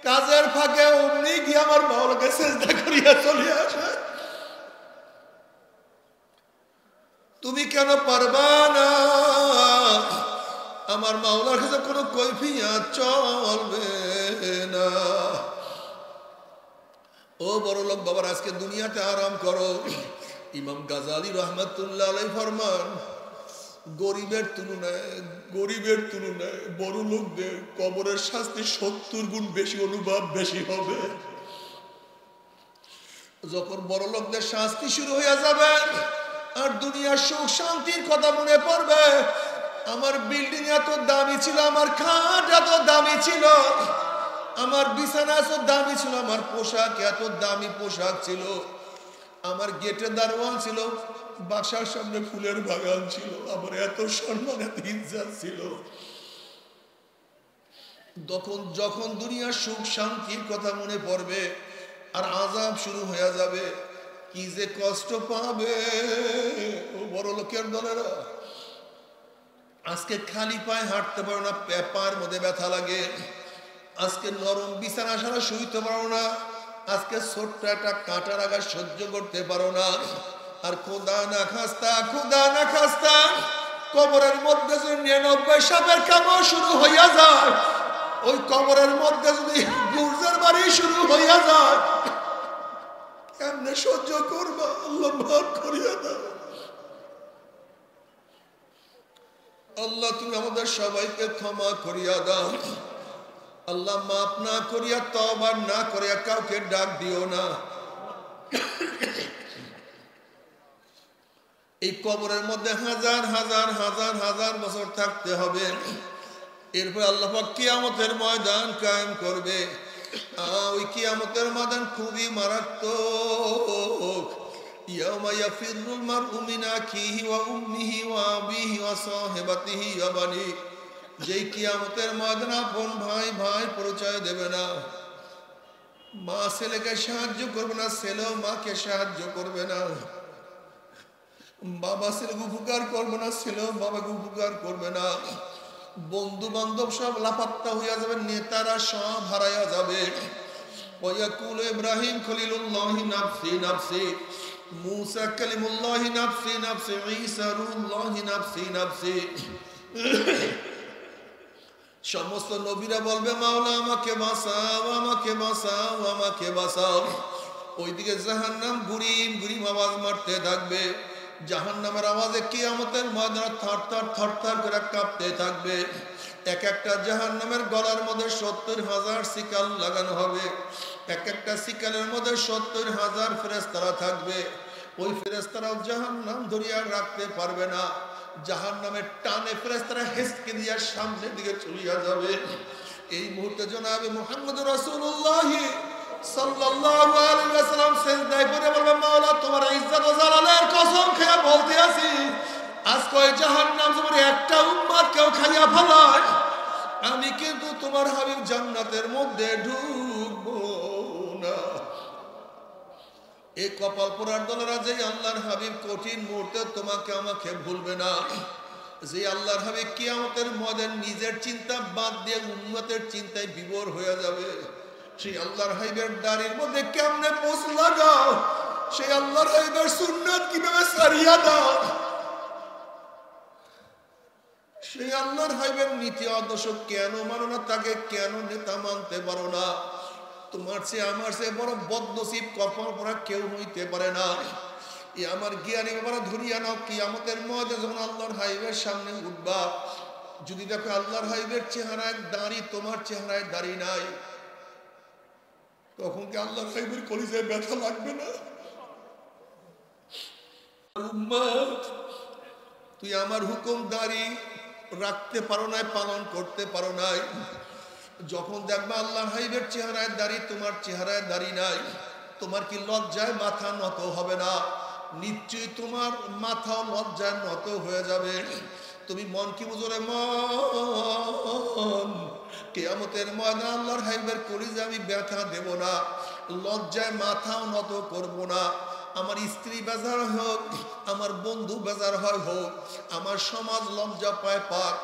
কাজের ফাঁকে অমনি গিয়ে আমার মাওলাকে সেজদা করিয়া চলে আসে। তুমি কেন পারবা না? আমার মাওলার কাছে কোনো কৈফিয়ত চলবে না। ও বড় লোক বাবার, আজকে দুনিয়াতে আরাম করো। ইমাম গাজালি রহমাতুল্লাহ আলাইহি ফরমান, গরিবের তুলনায় বড় লোকদের কবরের শাস্তি 70 গুণ বেশি, অনুভব বেশি হবে। যখন বড় লোকদের শাস্তি শুরু হয়ে যাবে আর দুনিয়ার সুখ শান্তির কথা মনে পড়বে, আমার বিল্ডিং এত দামি ছিল, আমার খাট এত দামি ছিল, আমার বিছানা এত দামি ছিল, আমার পোশাক এত দামি পোশাক ছিল, আমার গেটে দারোয়ান ছিল, বাসার সামনে ফুলের বাগান ছিল, আমার এত সম্মান এত ইজ্জত ছিল। যখন দুনিয়ার সুখ শান্তির কথা মনে পড়বে আর আযাব শুরু হয়ে যাবে, কি যে কষ্ট পাবে ও বড় লোকের দলেরা। আজকে খালি পায়ে হাঁটতে পারো না, পায়ের মধ্যে ব্যথা লাগে। আজকে নরম বিছানা ছাড়া শুইতে পারো না। আজকে ছোট্ট একটা কাঁটার আঘাত সহ্য করতে পারো না। আর খোদা না খাস্তা কবরের মধ্যে যদি 99 সাপের কামড় শুরু হইয়া যায়, ওই কবরের মধ্যে যদি গুর্জের বাড়ি শুরু হইয়া যায়, কেমনে সহ্য করবা? আল্লাহ মাফ করিয়া দাও। আল্লাহ তুমি আমাদের সবাইকে ক্ষমা করিয়া দাও। আল্লাহ মাফ না করিয়া তওবা না করিয়া কাউকে ডাক দিও না। এই কবরের মধ্যে হাজার হাজার হাজার হাজার বছর থাকতে হবে। এরপর আল্লাহ পাক কিয়ামতের ময়দান কায়েম করবে। ওই কিয়ামতের ময়দান খুবই মারাত্মক। ইয়াউমা ইয়াফিরুল মারউ মিন আখিহি ওয়া উম্মিহি ওয়া আবিহি ওয়া সাহিবাতিহি ওয়া বানি। যেই কিয়ামতের ময়দান আপন ভাই ভাই পরিচয় দেবে না, মা ছেলেকে সাহায্য করবে না, ছেলেও মাকে সাহায্য করবে না, বাবা ছেলেকে উপকার করবে না, ছেলেও বাবাকে উপকার করবে না, বন্ধু বান্ধব সব লাপাত্তা হইয়া যাবে, নেতারা সব হারাইয়া যাবে। ওয়ায়াকুল ইব্রাহিম খলিলুল্লাহি নাফসি নাফসি, মুসা কালিমুল্লাহি নাফসি নাফসি, ঈসা রূহুল্লাহি নাফসি নাফসি। সমস্ত নবীরা বলবে মাওলা আমাকে বাঁচাও, আমাকে বাঁচাও, আমাকে বাঁচাও। ওইদিকে জাহান্নাম গুরিম গুরিম আওয়াজ মারতে থাকবে। জাহান্নামের আওয়াজে কিয়ামতের ময়দানে থরথর থরথর করে কাঁপতে থাকবে। এক একটা জাহান্নামের গলার মধ্যে 70,000 শিকল লাগানো হবে। এক একটা শিকলের মধ্যে 70,000 ফেরেশতারা থাকবে। ওই ফেরেশতারাও জাহান্নাম ধরিয়া রাখতে পারবে না। জাহান্নামের টানে ফেরেশতারা হেঁচকে দিয়া সামনের দিকে চলিয়া যাবে। এই মুহূর্তে জনাবে মুহাম্মদ রাসূলুল্লাহ সাল্লাল্লাহু আলাইহি ওয়াসাল্লাম সিজদায় পড়ে বলবে মাওলা তোমার ইজ্জত ও জালালের কসম খেয়ে বলতে আছি, আজকে ওই জাহান্নাম তোমার একটা উম্মত কেউ খাইয়া ফেলায়, আমি কিন্তু তোমার হাবিব জান্নাতের মধ্যে ঢুকবো না। এই কপাল পোড়ার দলেরা যে আল্লাহর হাবিব কঠিন মুহূর্তে তোমাকে আমাকে ভুলবে না, যে আল্লাহর হাবিব কিয়ামতের ময়দানে নিজের চিন্তা বাদ দিয়ে উম্মতের চিন্তায় বিভোর হয়ে যাবে, সেই আল্লাহর হাবিবের দাড়ির মধ্যে কেমনে পোষ লাগাও, সেই আল্লাহর হাবিবের সুন্নাত কিভাবে ছাড়িয়া দাও, সেই আল্লাহর হাবিবের নীতি আদর্শ কেন মানো না, তাকে কেন নেতা মানতে পারো না? তোমার চেয়ে আমার চেয়ে বড় বদনসিব কপাল পোড়া কেউ হইতে পারে না। এই আমার জ্ঞানী বাবারা ধরিয়া নাও, কিয়ামতের ময়দানে যখন আল্লাহর হাবিবের সামনে উঠবা, যদি দেখো আল্লাহর হাবিবের চেহারায় দাড়ি, তোমার চেহারায় দাড়ি নাই, তখন কি আল্লাহর হাবিবের কলিজায় ব্যথা লাগবে না? উম্মত, তুই আমার হুকুম দাঁড়ি রাখতে পারো নাই, পালন করতে পারো নাই। যখন দেখবা আল্লাহর হাবিবের চেহারায় দাড়ি, তোমার চেহারায় দাড়ি নাই, তোমার কি লজ্জায় মাথা নত হবে না? নিশ্চয়ই তোমার মাথা লজ্জায় নত হয়ে যাবে। তুমি মন কি বুঝলে? মন, কিয়ামতের ময়দানে আল্লাহর হাবিবের কলিজায় আমি ব্যথা দেব না, লজ্জায় মাথাও নত করব না। আমার স্ত্রী বেজার হোক, আমার বন্ধু বেজার হয় হোক, আমার সমাজ লজ্জা পায় পাক,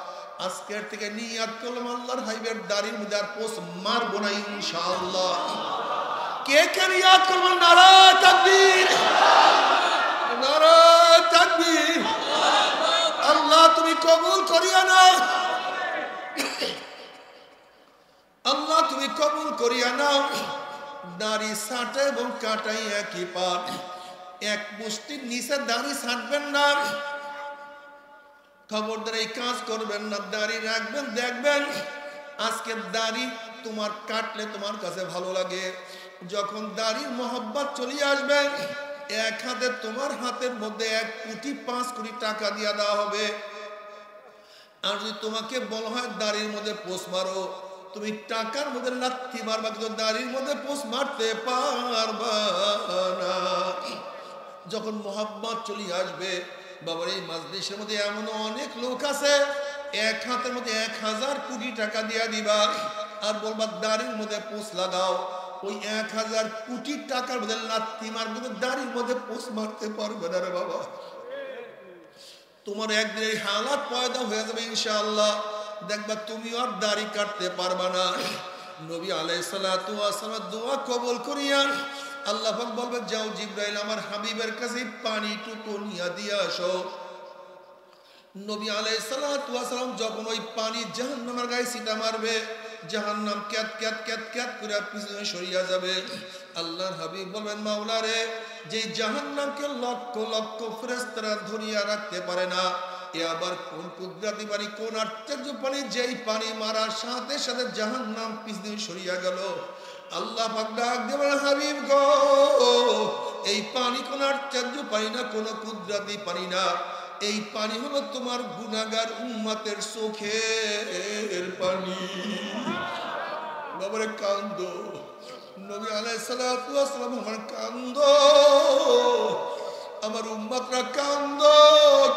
আজকের থেকে নিয়াত করলাম আল্লাহর হাবিবের দাড়ির মধ্যে আর পোষ মারবো না ইনশাআল্লাহ। কে কে নিয়াত করবেন? নারায়ে তাকবীর, নারায়ে তাকবীর। আল্লাহ তুমি কবুল করিয়া নাও, আল্লাহ তুমি কবুল করিয়া নাও। দাড়ি ছাঁটা এবং কাটাই একই পাঠ, এক মুষ্টির নিচে দাড়ি ছাঁটবেন না, খবরদার এই কাজ করবেন না, দাড়ি রাখবেন। দেখবেন আজকে দাড়ি তোমার কাটলে তোমার কাছে ভালো লাগে, যখন দাড়ির মহব্বত চলে আসবে এক হাতে তোমার হাতের মধ্যে 1 কোটি 5 কোটি টাকা দিয়ে দেওয়া হবে। আর যদি তোমাকে বলা হয় দাড়ির মধ্যে পোষ মারো, তুমি টাকার মধ্যে লাথি মারবা কিন্তু দাড়ির মধ্যে পোষ মারতে পারবা না। যখন মহব্বত চলে আসবে বাবার এই মাজলিসের মধ্যে এমন অনেক লোক আছে এক হাতের মধ্যে 1000 কোটি টাকা দিয়া দিবা আর বলবা দাড়ির মধ্যে পোষ লাগাও, ওই 1000 কোটি টাকার মধ্যে লাথি মারবে কিন্তু দাড়ির মধ্যে পোষ মারতে পারবে না রে বাবা। তোমার একদিন এই হালাত পয়দা হয়ে যাবে ইনশাআল্লাহ, দেখবা তুমি আর দাড়ি কাটতে পারবা না। নবী আলাইহিস সালাতু ওয়াস সালাম দোয়া কবুল করিয়া আল্লাহ পাক বলবে যাও জিবরাইল আমার হাবিবের কাছে পানিটুকু নিয়ে দিয়ে আসো। নবী আলাইহিস সালাতু ওয়াস সালাম যখন ওই পানি জাহান্নামের গায়ে ছিটা মারবে, জাহান্নাম ক্যাত ক্যাত ক্যাত ক্যাত করে পিছনে সরিয়া যাবে। আল্লাহর হাবিব বলবেন মাওলা রে, যে জাহান্নামকে লক্ষ লক্ষ ফেরেশতারা ধরিয়া রাখতে পারে না, এ আবার কোন কুদরতি পানি, কোন আশ্চর্য পানি, যেই পানি মারার সাথে সাথে জাহান্নাম পিছনে সরিয়া গেল। আল্লাহ পাক ডাক দেবেন হাবিব গো, এই পানি কোন আশ্চর্য পানি না, কোন কুদরতি পানি না, এই পানি হলো তোমার গুনাহগার উম্মতের চোখের পানি। বাবারে কান্দো, নবী আলাইহিস সালাতু ওয়াস সালাম আমার কান্দো, আমার উম্মতরা কান্দো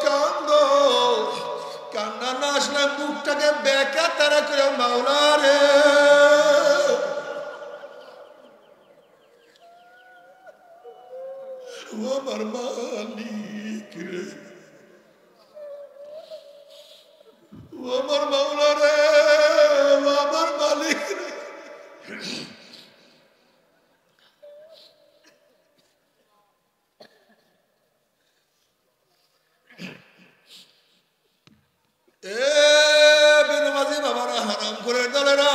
কান্দো, কান্না না আসলে মুখটাকে বেঁকা তারা করে মাওলা রে, ও আমার মালিক রে, ও আমার মাওলা রে, ও আমার মালিক রে। বেনামাজি বাবারা, হারাম করে দলেরা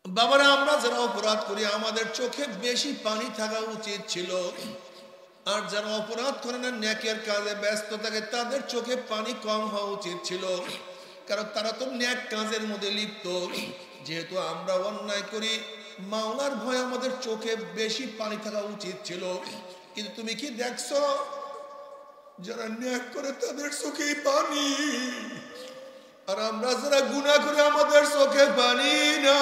বাবারা, আমরা যারা অপরাধ করি আমাদের চোখে বেশি পানি থাকা উচিত ছিল, আর যারা অপরাধ করে না নেকের কাজে ব্যস্ত থাকে তাদের চোখে পানি কম হওয়া উচিত ছিল, কারণ তারা তো নেক কাজের মধ্যে লিপ্ত। যেহেতু আমরা অন্যায় করি মাওলার ভয় আমাদের চোখে বেশি পানি থাকা উচিত ছিল। কিন্তু তুমি কি দেখছো যারা নেক করে তাদের চোখে পানি, আর আমরা যারা গুনাহ করে আমাদের চোখে পানি না।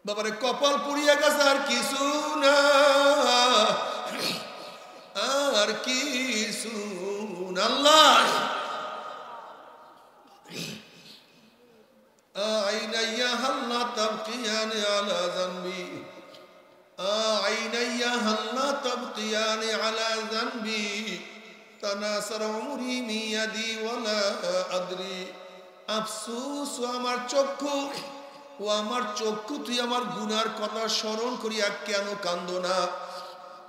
বাবারে কপাল পুড়িয়ে গেছে আর কিছু না, আর কিছু না। আল্লাহ আইনাইয়া হাল্লা তাবকিয়ানি আলা যানবি, আইনাইয়া হাল্লা তাবকিয়ানি আলা যানবি, তানাসার উমরি মিয়াদি ওয়ালা আদরি। আফসোস ও আমার চক্ষু, ও আমার চক্ষু তুই আমার গুনার কথা স্মরণ করিয়া কেন কান্দো না?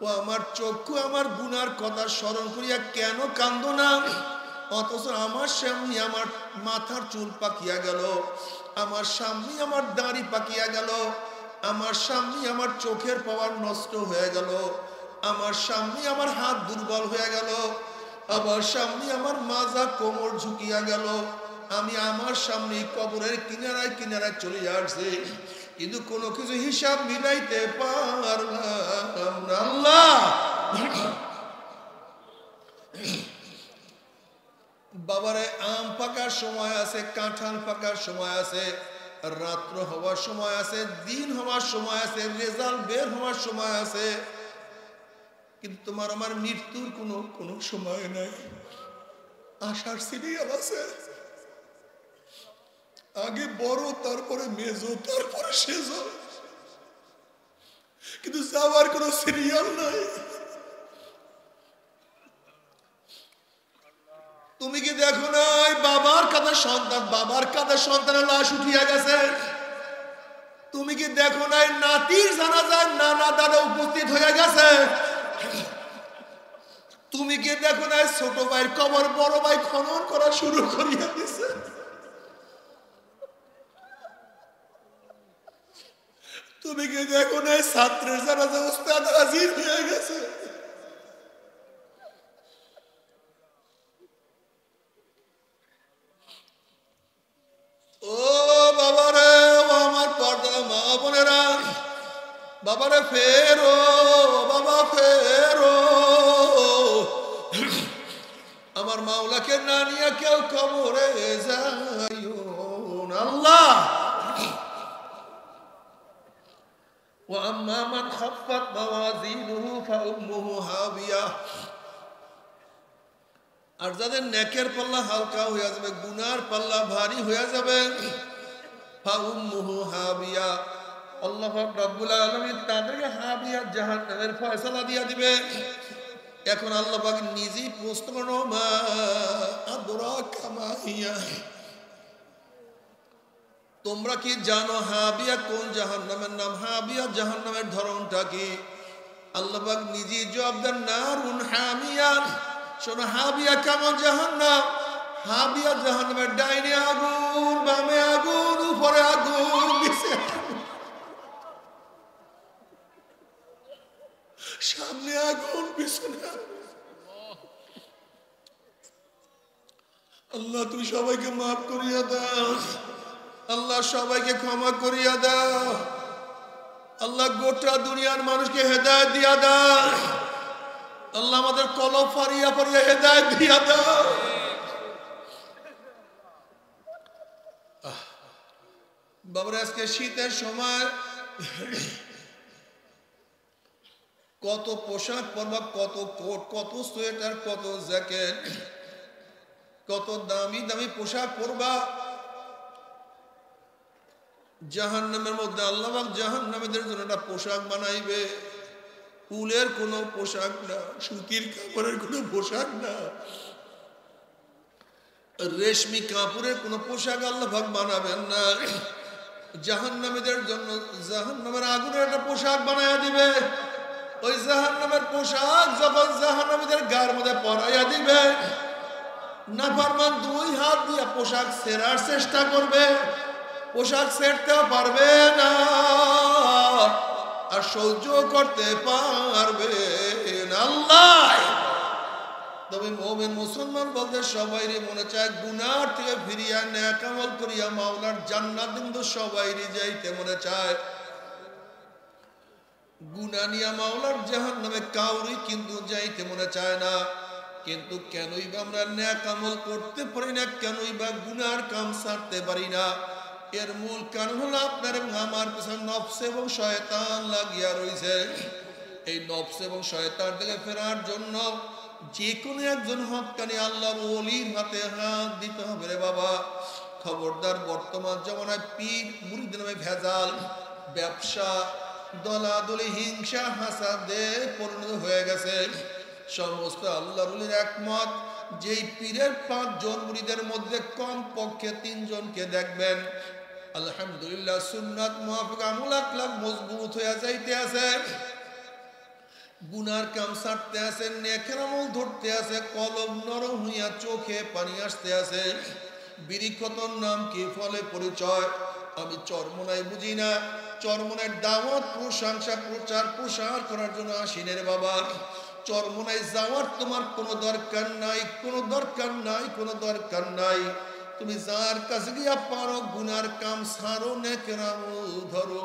ও আমার চক্ষু আমার গুনার কথা স্মরণ করিয়া কেন কান্দো না? অথচ আমার সামনে আমার মাথার চুল পাকিয়া গেল, আমার সামনে আমার দাড়ি পাকিয়া গেল, আমার সামনে আমার চোখের পাওয়ার নষ্ট হয়ে গেল, আমার সামনে আমার হাত দুর্বল হয়ে গেল, আমার সামনে আমার মাজা কোমর ঝুঁকিয়া গেল, আমি আমার সামনে কবরের কিনারায় কিনারায় চলে আসছি, কিন্তু কোনো কিছু হিসাব মিলাইতে পারলাম না। আল্লাহ বাবারে, আম পাকার সময় আছে, কাঁঠাল পাকার সময় আছে, রাত্র হওয়ার সময় আছে, দিন হওয়ার সময় আছে, রেজাল্ট বের হওয়ার সময় আছে, কিন্তু তোমার আমার মৃত্যুর কোনো সময় নাই। আশার সিরিয়াল আছে, আগে বড়, তারপরে মেজো, তারপরে সেজো, কিন্তু যাওয়ার কোনো সিরিয়াল নাই। তুমি কি দেখো নাই বাবার কাঁধে সন্তান, বাবার কাঁধে সন্তানের লাশ উঠিয়া গেছে? তুমি কি দেখো নাই নাতির জানাজায় নানা দাদা উপস্থিত হয়ে গেছে? তুমি কি দেখো নাই ছোট ভাইয়ের কবর বড় ভাই খনন করা শুরু করিয়া দিছে? তুমি কি দেখো না ছাত্রের জানাজা উস্তাদ হাজির হয়ে গেছে। ও বাবারে, ও আমার পর্দা মা বোনেরা, বাবারে ফেরো, বাবা ফেরো। আমার মাওলাকে না নিয়ে কেউ কবরে যাইও না। আল্লাহ وأما من خفت موازينه فأمه هاوية। আর যাদের নেকের পাল্লা হালকা হয়ে যাবে, গুনার পাল্লা ভারী হয়ে যাবে, ফাউম্মুহু হাবিয়া, আল্লাহ রাব্বুল আলামিন তাদেরকে হাবিয়া জাহান্নামের ফয়সালা দিয়ে দিবে। এখন আল্লাহ পাক নিজেই প্রশ্ন করো, মা আদরাকা মা হিয়া, তোমরা কি জানো হাবিয়া কোন জাহান্নামের নাম? হাবিয়া জাহান্নামের ধরনটা কি? আল্লাহ পাক নিজেই জবাব দেন, নারুন হামিয়া। শোনো, হাবিয়া কেমন জাহান্নাম? হাবিয়া জাহান্নামের ডাইনে আগুন, বামে আগুন, উপরে আগুন, নিচে সামনে আগুন, পিছনে আগুন। আল্লাহ তুই সবাইকে মাফ করিয়া দাও, আল্লাহ সবাইকে ক্ষমা করিয়া দাও, আল্লাহ গোটা দুনিয়ার মানুষকে হেদায়েত দিয়া দাও, আল্লাহ আমাদের কলব ফারিয়া ফারিয়া হেদায়েত দিয়া দাও। বাবার আজকে শীতের সময় কত পোশাক পরবা, কত কোট, কত সোয়েটার, কত জ্যাকেট, কত দামি দামি পোশাক পরবা। জাহান্নামের মধ্যে আল্লাহ পাক জাহান্নামীদের জন্য একটা পোশাক বানাইবে। উলের কোনো পোশাক না, সুতির কাপড়ের কোনো পোশাক না, রেশমি কাপড়ের কোনো পোশাক আল্লাহ পাক বানাবেন না। জাহান্নামীদের জন্য জাহান্নামের আগুনের একটা পোশাক বানাইয়া দিবে। ওই জাহান্নামের পোশাক যখন জাহান্নামীদের গায়ের মধ্যে পরাইয়া দিবে, নাফরমান দুই হাত দিয়ে পোশাক ছেঁড়ার চেষ্টা করবে, পোশাক ছেড়তেও পারবে না, আর সহ্য করতে পারবে না। আল্লাহ, তবে মুমিন মুসলমান বলতে সবাইরই মনে চায় গুনার থেকে ফিরিয়া নেক আমল করিয়া মাওলার জান্নাত, কিন্তু সবাইরই যাইতে মনে চায়। গুনাহ নিয়া মাওলার জাহান্নামে কাউরি কিন্তু যাইতে মনে চায় না। কিন্তু কেনই বা আমরা নেক আমল করতে পারি না, কেনই বা গুনার কাম ছাড়তে পারি না? এর মূল কারণ হলো আপনার এবং আমার পিছনে নফস এবং শয়তান লাগিয়া রয়েছে। এই নফস এবং শয়তান থেকে ফেরার জন্য যে কোনো একজন হক্কানি আল্লাহর ওলির হাতে হাত দিতে হবে রে বাবা। খবরদার, বর্তমান জমানায় পীর মুরিদ নামে ভেজাল, ব্যবসা, দলাদলি, হিংসা, হাসাদে পরিণত হয়ে গেছে। সমস্ত আল্লাহর ওলির একমত, যেই পীরের 5 জন মুরিদের মধ্যে কম পক্ষে 3 জনকে দেখবেন আলহামদুলিল্লাহ সুন্নাত মুআফিক আমল আকলাক মজবুত হয়ে যাইতে আছে, গুনার কাম ছাড়তে আছে, নেকের আমল ধরতে আছে, কলব নরম হইয়া চোখে পানি আসতে আছে। বিরিক্ষতর নাম কি, ফলে পরিচয়। আমি চরমনাই বুঝি না, চরমনায় দাওয়াত, প্রশংসা, প্রচার প্রসার করার জন্য আসিনে রে বাবা। চরমনায় যাওয়ার তোমার কোনো দরকার নাই, কোনো দরকার নাই, কোনো দরকার নাই। তুমি যার কাছে গিয়া পারো গুনার কাম ছাড়ো, নেকের আমল ধরো,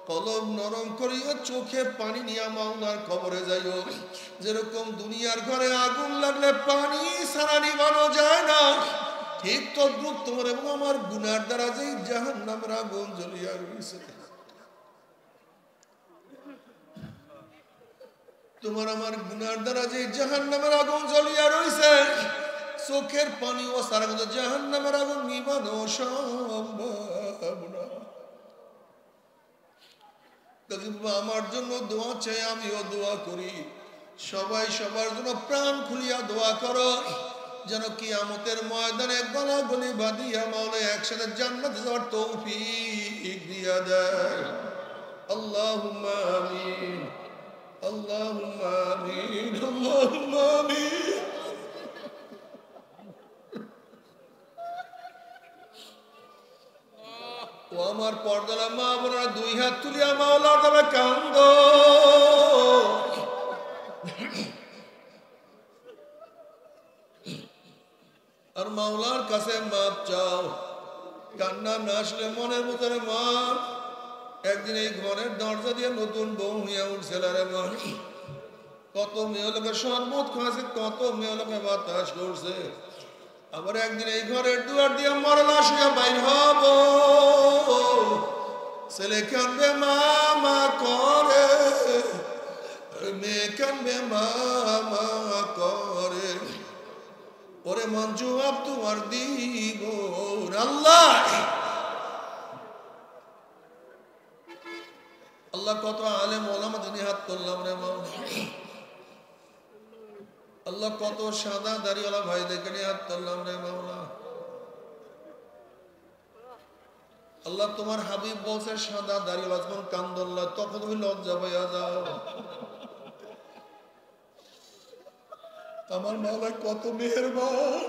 কলব নরম করিয়া চোখে পানি নিয়া মাওলার কবরে যাইও। যেরকম দুনিয়ার ঘরে আগুন লাগলে পানি ছাড়া নিভানো যায় না, ঠিক তদ্রুপ তোমার এবং আমার গুনার দ্বারা যে জাহান্নামের আগুন জ্বলিয়া রয়েছে। তোমার আমার গুনার দ্বারা যে জাহান্নামের আগুন জ্বলিয়া রয়েছে, চোখের পানি ও সারা কিন্তু জাহান্নামের আগুন নিভানো সম্ভব না। আমার জন্য দোয়া চাই, আমিও দোয়া করি। সবাই সবার জন্য প্রাণ খুলিয়া দোয়া করো, যেন কিয়ামতের ময়দানে গলাগলি বাঁধিয়া মাওলা একসাথে জান্নাতে যাওয়ার তৌফিক দিয়া দেয়। আল্লাহুম্মা আমিন, আল্লাহুম্মা আমিন, আল্লাহুম্মা আমিন। ও আমার পর্দালা মা বোনেরা দুই হাত তুলিয়া মাওলার নামে কান্দ। আর মাওলার কাছে মাপ চাও। কান্না না আসলে মনের ভিতরে মা একদিন এই ঘরের দরজা দিয়ে নতুন বউ হইয়া উঠছিল রে মা। কত মেয়ে লোকের শরবত খাওয়াছে, কত মেয়ে লোকে বাতাস করছে। আবার একদিন এই ঘরের দুয়ার দিয়ে মরলা শুয়ে বাইর হব। ছেলে কানবে মা মা করে, মেয়ে কানবে মা মা করে। ওরে মন জবাব তোমার দিব আল্লাহ। আল্লাহ কত আলেম ওলামা তুমি হাত করলাম রে মা। আল্লাহ কত সাদা দাড়িওয়ালা ভাই দেখে নিয়ে হাত করলাম রে মাওলা। আল্লাহ তোমার হাবিব বলছে সাদা দাড়িওয়ালা যখন কান্দল্লা তখন তুমি লজ্জা পাইয়া যাও। আমার মাওলায় কত মেহেরবান,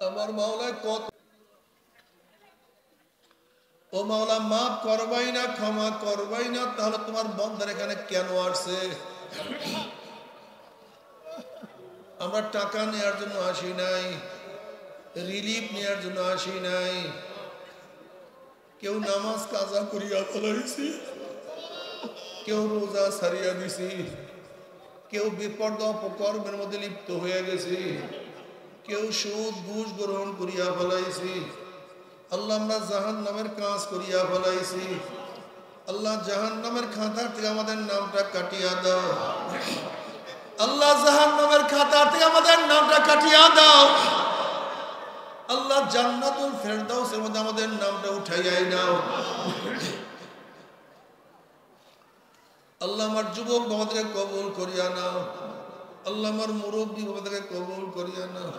আমার মাওলায় কত। ও মাওলা মাফ করবাই না, ক্ষমা করবাই না, তাহলে তোমার বন্ধার এখানে কেন আসছে? আমরা টাকা নেওয়ার জন্য আসি নাই, রিলিফ নেওয়ার জন্য আসি নাই। কেউ নামাজ কাজা করিয়া ফেলাইছি, কেউ রোজা ছাড়িয়া দিছি, কেউ বিপর্দ অপকর্মের মধ্যে লিপ্ত হয়ে গেছি, কেউ সুদ ঘুষ গ্রহণ করিয়া ফেলাইছি। আল্লাহ আমরা জাহান্নামের কাজ করিয়া ফেলাইছি। আল্লাহ জাহান্নামের খাতা থেকে আমাদের নামটা কাটিয়া দাও। আল্লাহ জাহান্নামের খাতা থেকে আমাদের নামটা কাটিয়া দাও। আল্লাহ জান্নাতুল ফেরদাউসের মধ্যে আমাদের নামটা উঠাইয়াই নাও। আল্লাহ আমার যুবক বাবাদেরকে কবুল করিয়া নাও। আল্লাহ আমার মুরব্বী বাবাদেরকে কবুল করিয়া নাও।